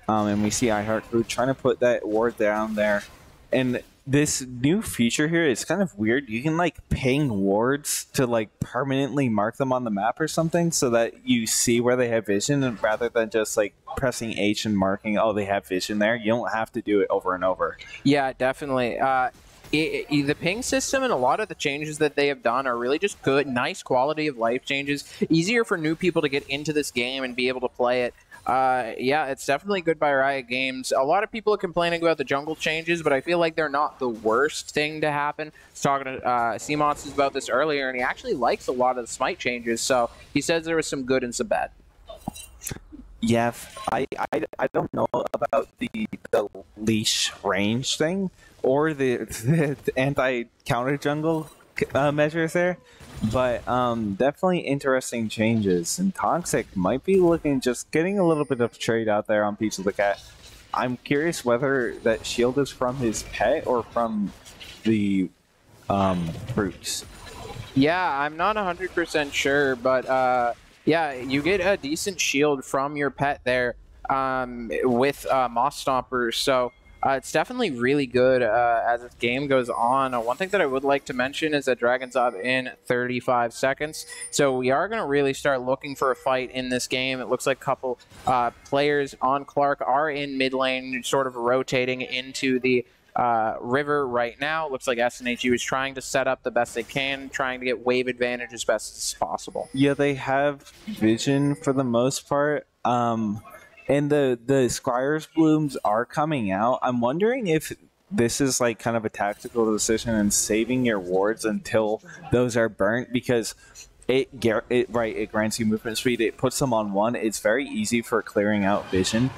And we see iHeartCrew trying to put that ward down there. And this new feature here is kind of weird. You can like ping wards to like permanently mark them on the map or something so that you see where they have vision, and rather than just like pressing H and marking, oh, they have vision there. You don't have to do it over and over. Yeah, definitely. The ping system and a lot of the changes that they have done are really just good, nice quality of life changes. Easier for new people to get into this game and be able to play it. Yeah, it's definitely good by Riot Games. A lot of people are complaining about the jungle changes, but I feel like they're not the worst thing to happen. I was talking to CMONS about this earlier, and he actually likes a lot of the smite changes, so he says there was some good and some bad. Yeah, I don't know about the leash range thing or the anti-counter jungle measures there, but definitely interesting changes. And Toxic might be looking, just getting a little bit of trade out there on Pizza the Cat. I'm curious whether that shield is from his pet or from the fruits. Yeah, I'm not 100% sure, but yeah, you get a decent shield from your pet there with Moss Stomper, so it's definitely really good as this game goes on. One thing that I would like to mention is that Dragon's up in 35 seconds, so we are going to really start looking for a fight in this game. It looks like a couple players on Clark are in mid lane, sort of rotating into the river right now. It looks like SNHU is trying to set up the best they can, trying to get wave advantage as best as possible. Yeah, they have vision for the most part. And the Squire's Blooms are coming out. I'm wondering if this is like kind of a tactical decision and saving your wards until those are burnt, because it grants you movement speed. It puts them on 1. It's very easy for clearing out vision.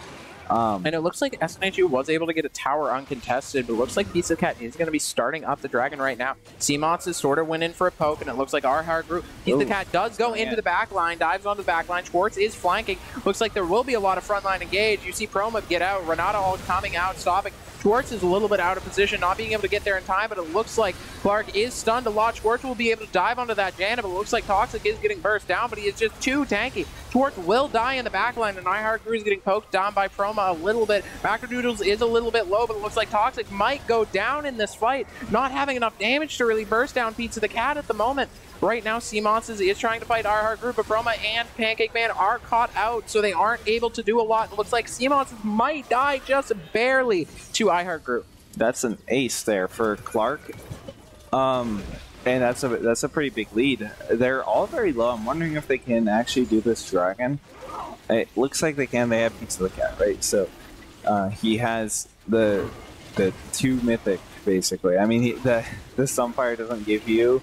And it looks like SNHU was able to get a tower uncontested, but it looks like Pizza Cat is going to be starting up the dragon right now. CMOS is sort of went in for a poke, and it looks like our hard group. Pizza Cat does go into the back line, dives onto the back line. Schwartz is flanking. Looks like there will be a lot of frontline engage. You see Proma get out. Renata all coming out, stopping. Schwartz is a little bit out of position, not being able to get there in time, but it looks like Clark is stunned a lot. Schwartz will be able to dive onto that Janet, but it looks like Toxic is getting burst down, but he is just too tanky. Schwartz will die in the backline, and iHeartGrew is getting poked down by Proma a little bit. Macrodoodles is a little bit low, but it looks like Toxic might go down in this fight, not having enough damage to really burst down Pizza the Cat at the moment. Right now, CMOS is trying to fight iHeartGrew, but Proma and Pancake Man are caught out, so they aren't able to do a lot. It looks like CMOS might die just barely to iHeartGrew. That's an ace there for Clark. And that's a pretty big lead. They're all very low. I'm wondering if they can actually do this dragon. It looks like they can. They have Pizza the Cat, right? So he has the 2 mythic, basically. I mean, the Sunfire doesn't give you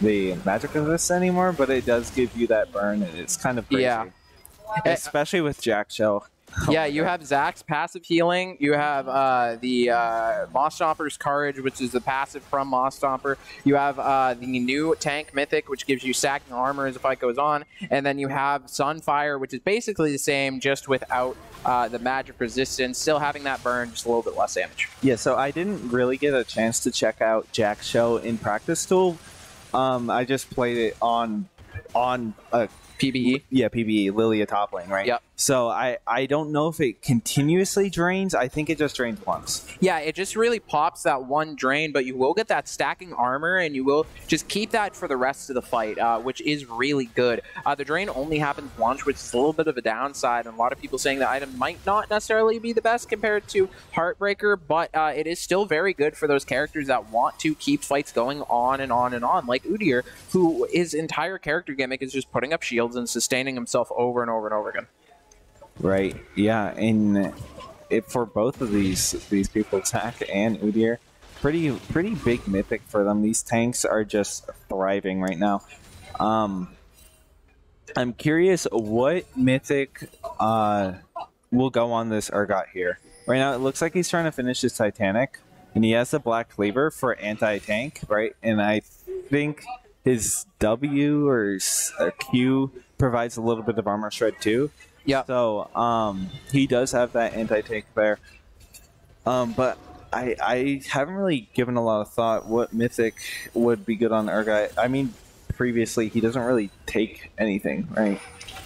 the magic resist anymore, but it does give you that burn, and it's kind of crazy. Yeah. Especially with Jack Shell. Yeah, you have Zach's passive healing. You have the Moss Stomper's Courage, which is the passive from Moss Stomper. You have the new Tank Mythic, which gives you stacking armor as the fight goes on. And then you have Sunfire, which is basically the same, just without the magic resistance. Still having that burn, just a little bit less damage. Yeah, so I didn't really get a chance to check out Jack Shell in practice tool. I just played it on a PBE? Yeah, PBE, Lilia top lane, right? Yep. So I don't know if it continuously drains. I think it just drains once. Yeah, it just really pops that one drain, but you will get that stacking armor, and you will just keep that for the rest of the fight, which is really good. The drain only happens once, which is a little bit of a downside, and a lot of people saying the item might not necessarily be the best compared to Heartbreaker, but it is still very good for those characters that want to keep fights going on and on and on, like Udyr, who his entire character gimmick is just putting up shields and sustaining himself over and over and over again. Right. Yeah, and for both of these people, Zach and Udyr, pretty big mythic for them. These tanks are just thriving right now. I'm curious what mythic will go on this Urgot here. Right now, it looks like he's trying to finish his Titanic, and he has the Black Cleaver for anti-tank, right? And I think his W or Q provides a little bit of armor shred too. Yeah. So he does have that anti-tank there. But I haven't really given a lot of thought what mythic would be good on Urgot. I mean, previously he doesn't really take anything, right?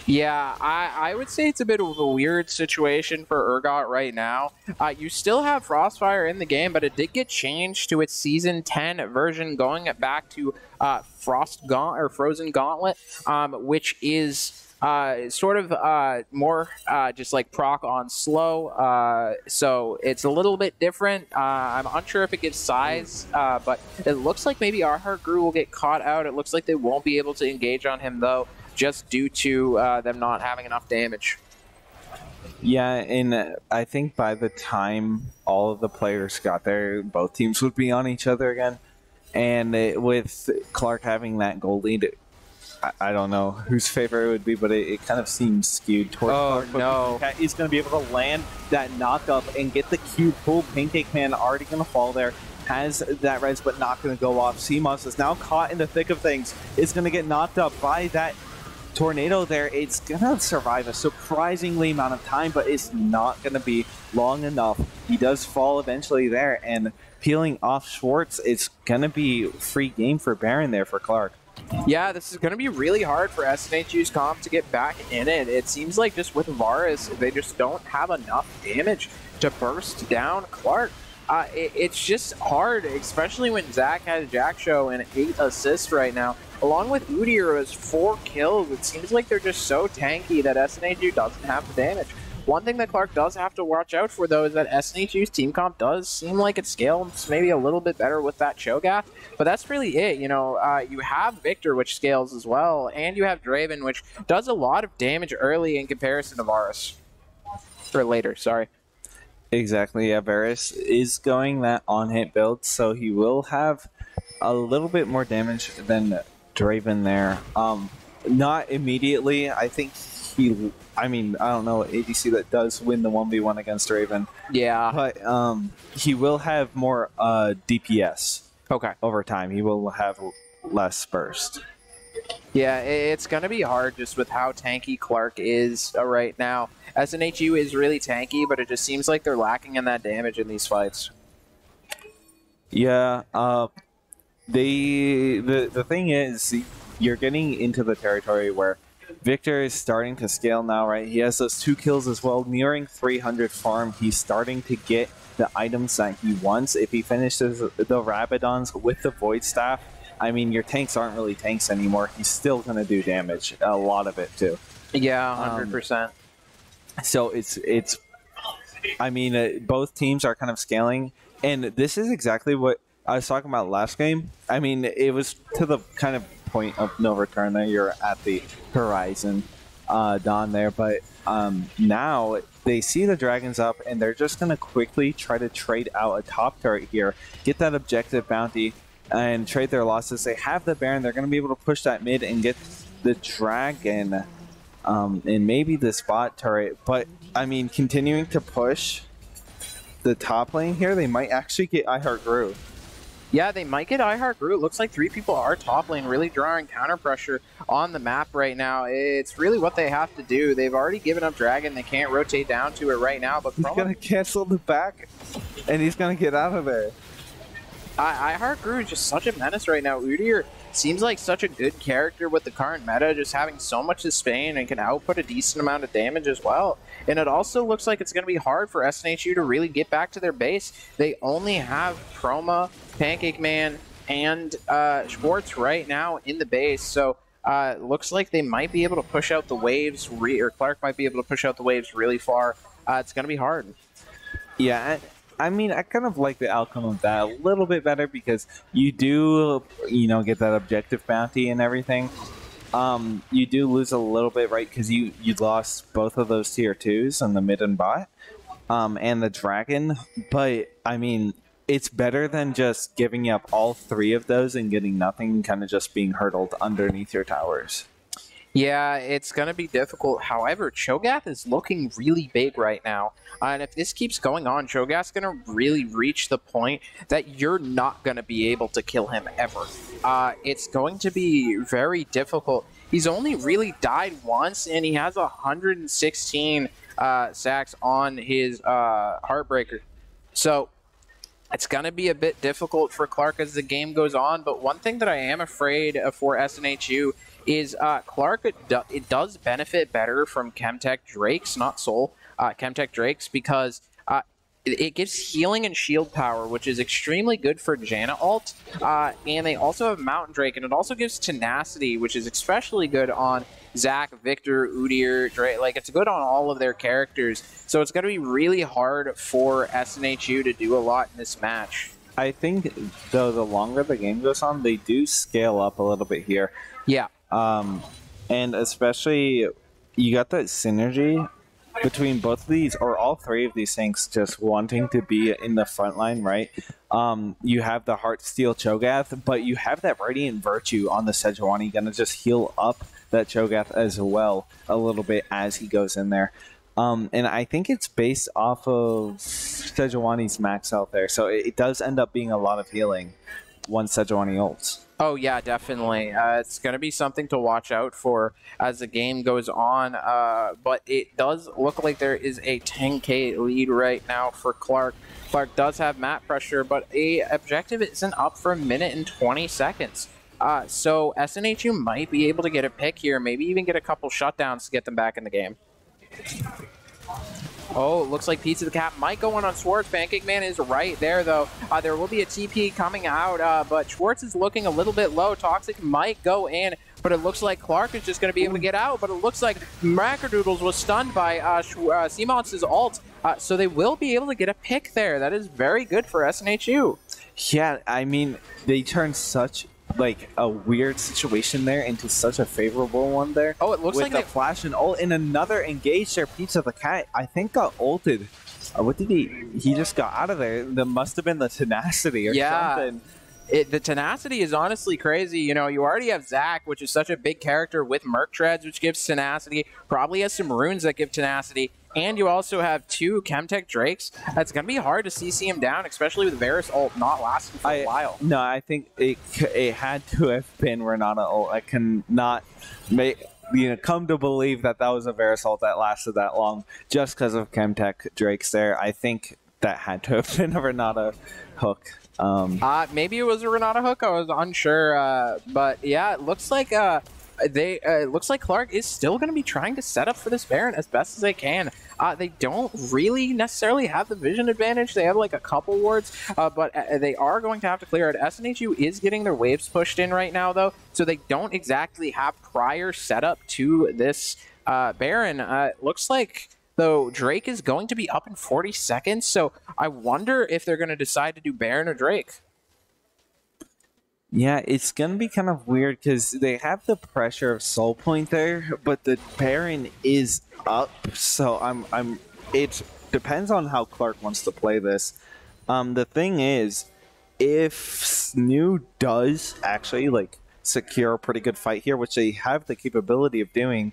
Yeah, I would say it's a bit of a weird situation for Urgot right now. You still have Frostfire in the game, but it did get changed to its Season 10 version, going back to Frozen Gauntlet, which is sort of more just like proc on slow, so it's a little bit different. I'm unsure if it gives size, but it looks like maybe our Heartgrew will get caught out. It looks like they won't be able to engage on him though, just due to them not having enough damage. Yeah, and I think by the time all of the players got there, both teams would be on each other again. And with Clark having that goal lead, I don't know whose favor it would be, but it kind of seems skewed towards Clark. Oh, no. He's going to be able to land that knock-up and get the Q pull. Pancake Man already going to fall there. Has that res, but not going to go off. CMOS is now caught in the thick of things. It's going to get knocked up by that tornado there. It's going to survive a surprisingly amount of time, but it's not going to be long enough. He does fall eventually there, and peeling off Schwartz, it's going to be free game for Baron there for Clark. Yeah, this is going to be really hard for SNHU's comp to get back in it. It seems like just with Varus, they just don't have enough damage to burst down Clark. It's just hard, especially when Zach has Jack Show and 8 assists right now. Along with Udyr, who has 4 kills, it seems like they're just so tanky that SNHU doesn't have the damage. One thing that Clark does have to watch out for, though, is that SNHU's team comp does seem like it scales maybe a little bit better with that Cho'Gath, but that's really it. You know, you have Victor, which scales as well, and you have Draven, which does a lot of damage early in comparison to Varus. Or later, sorry. Exactly. Yeah, Varus is going that on-hit build, so he will have a little bit more damage than Draven there. Not immediately. I think he. I mean, I don't know ADC that does win the 1v1 against Draven, Yeah. but he will have more DPS Okay. over time. He will have less burst. Yeah, it's going to be hard just with how tanky Clark is right now. SNHU is really tanky, but it just seems like they're lacking in that damage in these fights. Yeah, the thing is, you're getting into the territory where Victor is starting to scale now, right? He has those 2 kills as well, nearing 300 farm. He's starting to get the items that he wants. If he finishes the Rabadons with the Void Staff, I mean, your tanks aren't really tanks anymore. He's still going to do damage, a lot of it too. Yeah, 100%. So it's. I mean, both teams are kind of scaling, and this is exactly what I was talking about last game. I mean, it was to the kind of point of no return there. You're at the horizon, Dawn there, but now they see the dragons up, and they're just going to quickly try to trade out a top turret here, get that objective bounty, and trade their losses. They have the Baron. They're going to be able to push that mid and get the dragon and maybe the spot turret. But, I mean, continuing to push the top lane here, they might actually get iHeartGrew. Yeah, they might get iHeartGrew. It looks like 3 people are top lane, really drawing counter pressure on the map right now. It's really what they have to do. They've already given up Dragon. They can't rotate down to it right now. But he's going to cancel the back, and he's going to get out of there. iHeartGrew is just such a menace right now. Udyr seems like such a good character with the current meta, just having so much sustain and can output a decent amount of damage as well. And it also looks like it's going to be hard for SNHU to really get back to their base. They only have Chroma, Pancake Man, and Schwartz right now in the base. So looks like they might be able to push out the waves, or Clark might be able to push out the waves really far. It's going to be hard. Yeah, I mean, I kind of like the outcome of that a little bit better because you do, get that objective bounty and everything. You do lose a little bit, right? Because you lost both of those tier 2s on the mid and bot, and the dragon. But, I mean, it's better than just giving up all 3 of those and getting nothing, kind of just being hurdled underneath your towers. Yeah, it's going to be difficult. However, Cho'Gath is looking really big right now. And if this keeps going on, Cho'Gath's going to really reach the point that you're not going to be able to kill him ever. It's going to be very difficult. He's only really died once, and he has 116 sacks on his Heartbreaker. So it's going to be a bit difficult for Clark as the game goes on. But one thing that I am afraid for SNHU is Clark, it does benefit better from Chemtech Drakes, not Soul, Chemtech Drakes, because it gives healing and shield power, which is extremely good for Janna ult, and they also have Mountain Drake, and it also gives tenacity, which is especially good on Zac, Victor, Udyr, Drake. Like, it's good on all of their characters, so it's going to be really hard for SNHU to do a lot in this match. I think, though, the longer the game goes on, they do scale up a little bit here. Yeah. And especially, you got that synergy between both of these, or all 3 of these things, just wanting to be in the front line, right? You have the Heartsteel Cho'Gath, but you have that Radiant Virtue on the Sejuani, gonna just heal up that Cho'Gath as well a little bit as he goes in there. And I think it's based off of Sejuani's max out there, so it does end up being a lot of healing once Sejuani ults. Oh, yeah, definitely. It's going to be something to watch out for as the game goes on. But it does look like there is a 10k lead right now for Clark. Clark does have map pressure, but a objective isn't up for 1 minute and 20 seconds. So SNHU might be able to get a pick here, maybe even get a couple shutdowns to get them back in the game. Oh, it looks like Pizza the Cat might go on Schwartz. Pancake Man is right there, though. There will be a TP coming out, but Schwartz is looking a little bit low. Toxic might go in, but it looks like Clark is just going to be able to get out. But it looks like Macrodoodles was stunned by Seamon's ult, so they will be able to get a pick there. That is very good for SNHU. Yeah, I mean, they turned such a weird situation there into such a favorable one there. Oh, it looks with like the flash and ult, and another engage there. Pizza the Cat, I think, got ulted What did he just got out of there? That must have been the tenacity or something. The tenacity is honestly crazy. You know, you already have Zac, which is such a big character with Merc Treads, which gives tenacity. Probably has some runes that give tenacity. And you also have 2 Chemtech Drakes. That's going to be hard to CC him down, especially with Varus ult not lasting for a while. No, I think it had to have been Renata ult. I cannot come to believe that was a Varus ult that lasted that long just because of Chemtech Drakes there. I think that had to have been a Renata hook. Maybe it was a Renata hook. I was unsure, but yeah, it looks like looks like Clark is still going to be trying to set up for this Baron as best as they can. They don't really necessarily have the vision advantage. They have like a couple wards, but they are going to have to clear it. SNHU is getting their waves pushed in right now, though, so they don't exactly have prior setup to this Baron. It looks like, though, Drake is going to be up in 40 seconds, so I wonder if they're going to decide to do Baron or Drake. Yeah, it's going to be kind of weird because they have the pressure of Soul Point there, but the Baron is up, so it depends on how Clark wants to play this. The thing is, if SNHU does actually like secure a pretty good fight here, which they have the capability of doing,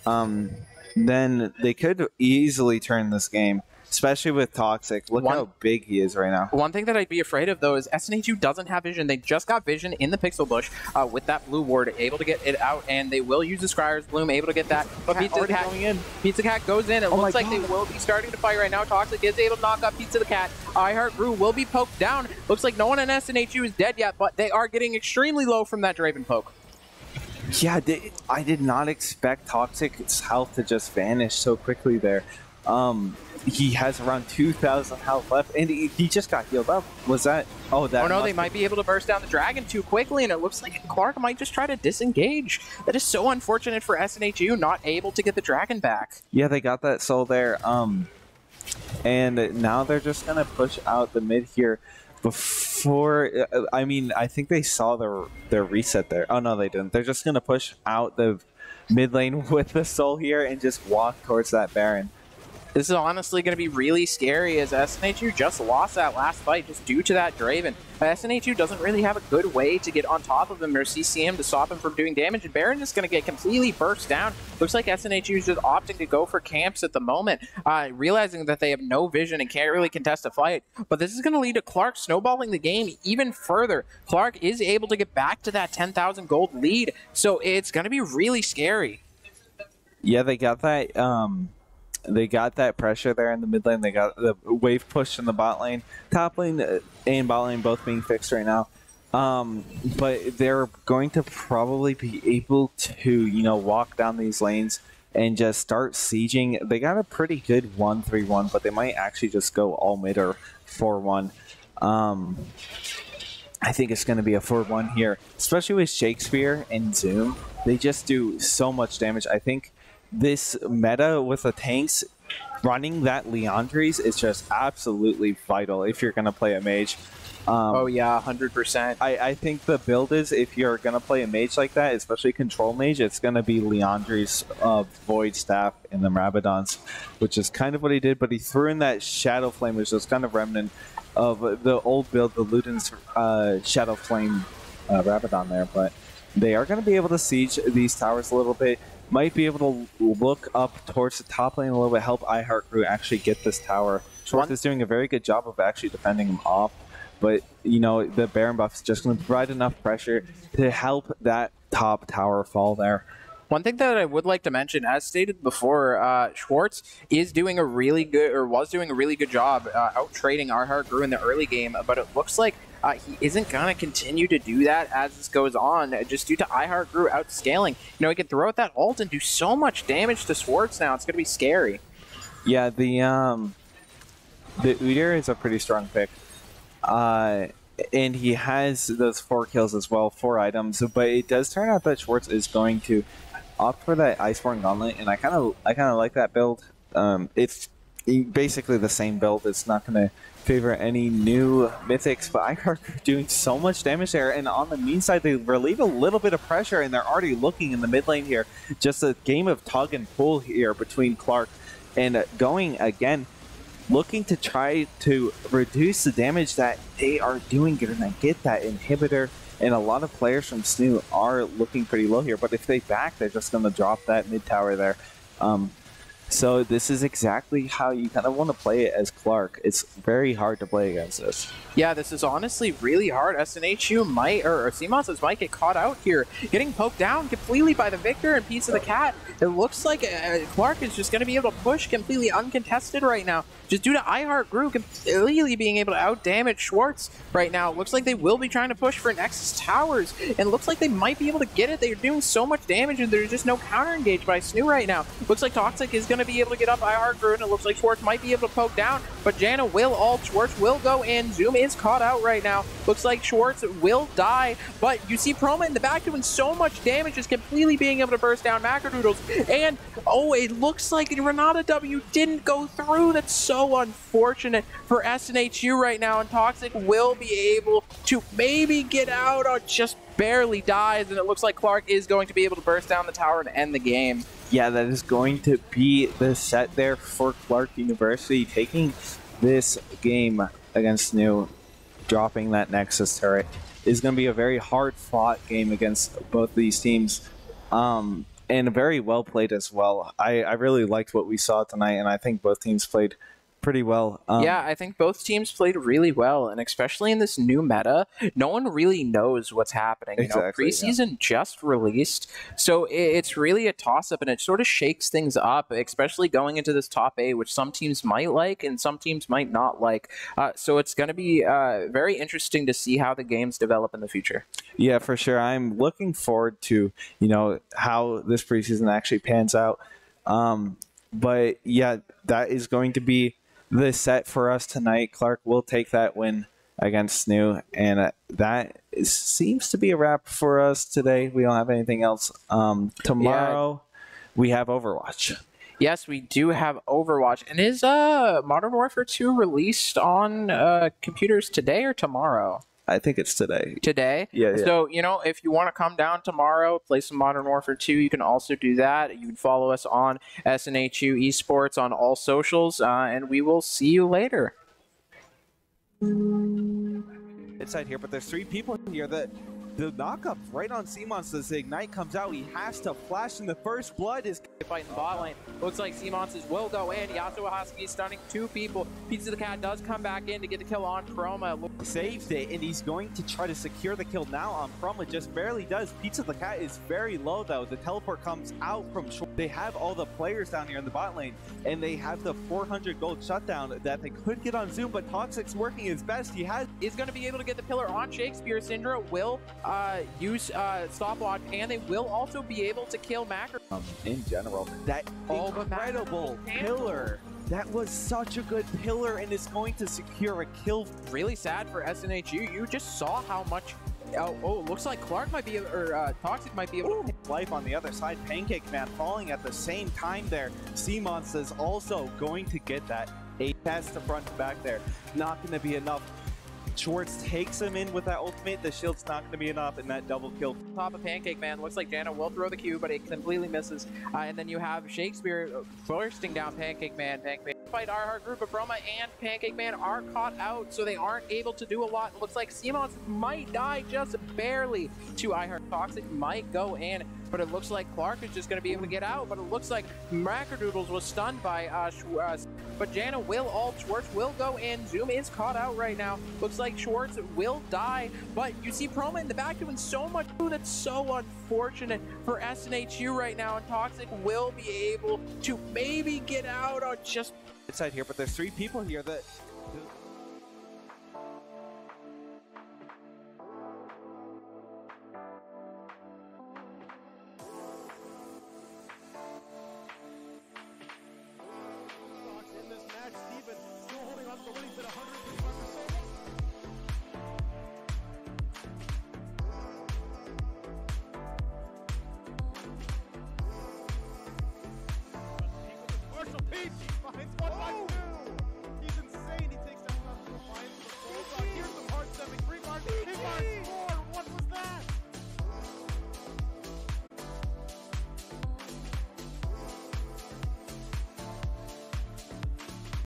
then they could easily turn this game. Especially with Toxic. Look how big he is right now. One thing that I'd be afraid of, though, is SNHU doesn't have vision. They just got vision in the Pixel Bush with that blue ward, able to get it out, and they will use the Scryer's Bloom, able to get that. But Pizza the Cat goes in. It looks like they will be starting to fight right now. Toxic is able to knock up Pizza the Cat. iHeartBrew will be poked down. Looks like no one in SNHU is dead yet, but they are getting extremely low from that Draven poke. Yeah, I did not expect Toxic's health to just vanish so quickly there. He has around 2,000 health left, and he just got healed up. Was that? Oh, no, they might be able to burst down the dragon too quickly, and it looks like Clark might just try to disengage. That is so unfortunate for SNHU, not able to get the dragon back. Yeah, they got that soul there. And now they're just gonna push out the mid here. Before, I think they saw their reset there. Oh no, they didn't. They're just gonna push out the mid lane with the soul here and just walk towards that Baron. This is honestly going to be really scary as SNHU just lost that last fight just due to that Draven. SNHU doesn't really have a good way to get on top of him or CC him to stop him from doing damage, and Baron is going to get completely burst down. Looks like SNHU is just opting to go for camps at the moment, realizing that they have no vision and can't really contest a fight. But this is going to lead to Clark snowballing the game even further. Clark is able to get back to that 10,000 gold lead, so it's going to be really scary. Yeah, they got that... They got that pressure there in the mid lane. They got the wave push in the bot lane. Top lane and bot lane both being fixed right now. But they're going to probably be able to, walk down these lanes and just start sieging. They got a pretty good 1-3-1, but they might actually just go all mid or 4-1. I think it's going to be a 4-1 here, especially with Shakespeare and Zoom. They just do so much damage. I think this meta with the tanks running that Leandries is just absolutely vital if you're going to play a mage. Oh yeah, 100%. I think the build is, if you're going to play a mage like that, especially control mage, it's going to be Leandries, Void Staff, and the Rabadons, which is kind of what he did, but he threw in that Shadow Flame, which was kind of remnant of the old build, the Luden's Shadow Flame Rabadon there, but they are going to be able to siege these towers a little bit. Might be able to look up towards the top lane a little bit, help iHeartBrew actually get this tower. Schwartz is doing a very good job of actually defending him off, but the Baron buff is just going to provide enough pressure to help that top tower fall there. One thing that I would like to mention, as stated before, Schwartz is doing a really good, or was doing a really good job out trading iHeartBrew in the early game, but it looks like he isn't going to continue to do that as this goes on, just due to iHeartBrew outscaling. He can throw out that ult and do so much damage to Schwartz now. It's going to be scary. Yeah, the Udyr is a pretty strong pick. And he has those 4 kills as well, 4 items, but it does turn out that Schwartz is going to opt for that Iceborne Gauntlet, and I kind of like that build. It's basically the same build. It's not going to favor any new mythics, but iHeart doing so much damage there, and on the mean side they relieve a little bit of pressure, and they're already looking in the mid lane here. Just a game of tug and pull here between Clark and going again. looking to try to reduce the damage that they are doing. Going to get that inhibitor, and a lot of players from SNHU are looking pretty low here. But if they back, they're just going to drop that mid tower there. So this is exactly how you kind of want to play it as Clark. It's very hard to play against this. Yeah, this is honestly really hard. SNHU might, or CMONSTers might get caught out here, getting poked down completely by the Victor and Piece of the Cat. It looks like Clark is just going to be able to push completely uncontested right now, just due to iHeart Group completely being able to outdamage Schwartz right now. It looks like they will be trying to push for Nexus Towers, and it looks like they might be able to get it. They're doing so much damage, and there's just no counter engage by SNHU right now. Looks like Toxic is going to be able to get up iHeart Group, and it looks like Schwartz might be able to poke down, but Janna will ult. Schwartz will go in. Zoom is caught out right now. Looks like Schwartz will die, but you see Proma in the back doing so much damage, just completely being able to burst down Macrodoodles. And oh, it looks like Renata W didn't go through. That's so unfortunate for SNHU right now, and Toxic will be able to maybe get out, or just barely dies, and it looks like Clark is going to be able to burst down the tower and end the game. Yeah, that is going to be the set there for Clark University, taking this game against SNHU, dropping that Nexus turret. Is going to be a very hard-fought game against both these teams, and very well played as well. I really liked what we saw tonight, and I think both teams played pretty well. Yeah, I think both teams played really well, and especially in this new meta, no one really knows what's happening. Exactly, Preseason just released, so it's really a toss-up, and it sort of shakes things up, especially going into this top 8, which some teams might like and some teams might not like. So it's going to be very interesting to see how the games develop in the future. Yeah, for sure. I'm looking forward to, how this preseason actually pans out. But yeah, that is going to be the set for us tonight. Clark will take that win against SNHU, and that seems to be a wrap for us today. We don't have anything else. Tomorrow, we have Overwatch. Yes, we do have Overwatch. And is Modern Warfare 2 released on computers today or tomorrow? I think it's today. Today? Yeah. So, if you want to come down tomorrow, play some Modern Warfare 2, you can also do that. You can follow us on SNHU Esports on all socials, and we will see you later. Inside here, but there's 3 people here that the knockup right on CMONSTers. The Ignite comes out. He has to flash, and the first blood is fighting the bot lane. Looks like CMONSTers will go in. Yasuo has to be stunning 2 people. Pizza the Cat does come back in to get the kill on Chroma. Saved it, and he's going to try to secure the kill now on Chroma. Just barely does. Pizza the Cat is very low, though. The teleport comes out from short. They have all the players down here in the bot lane, and they have the 400 gold shutdown that they could get on Zoom, but Toxic's working his best. He is going to be able to get the pillar on Shakespeare. Syndra will use stopwatch, and they will also be able to kill Macro. In general, that incredible pillar. That was such a good pillar, and it's going to secure a kill. Really sad for SNHU. You just saw how much. Oh, looks like Clark might be, or Toxic might be able to. Life on the other side. Pancake Man falling at the same time there. CMONSTers also going to get that. A test to front to back there. Not going to be enough. Schwartz takes him in with that ultimate. The shield's not going to be enough, and that double kill. Top of Pancake Man. Looks like Janna will throw the Q, but it completely misses. And then you have Shakespeare bursting down Pancake Man. Fight iHeart Group of Broma and Pancake Man are caught out, so they aren't able to do a lot. It looks like CMONS might die just barely to iHeart. Toxic might go in, but it looks like Clark is just going to be able to get out. But it looks like Macrodoodles was stunned by but Janna will ult. Schwartz will go in. Zoom is caught out right now. Looks like Schwartz will die, but you see Proma in the back doing so much. That's so unfortunate for SNHU right now, and Toxic will be able to maybe get out, or just inside here, but there's 3 people here that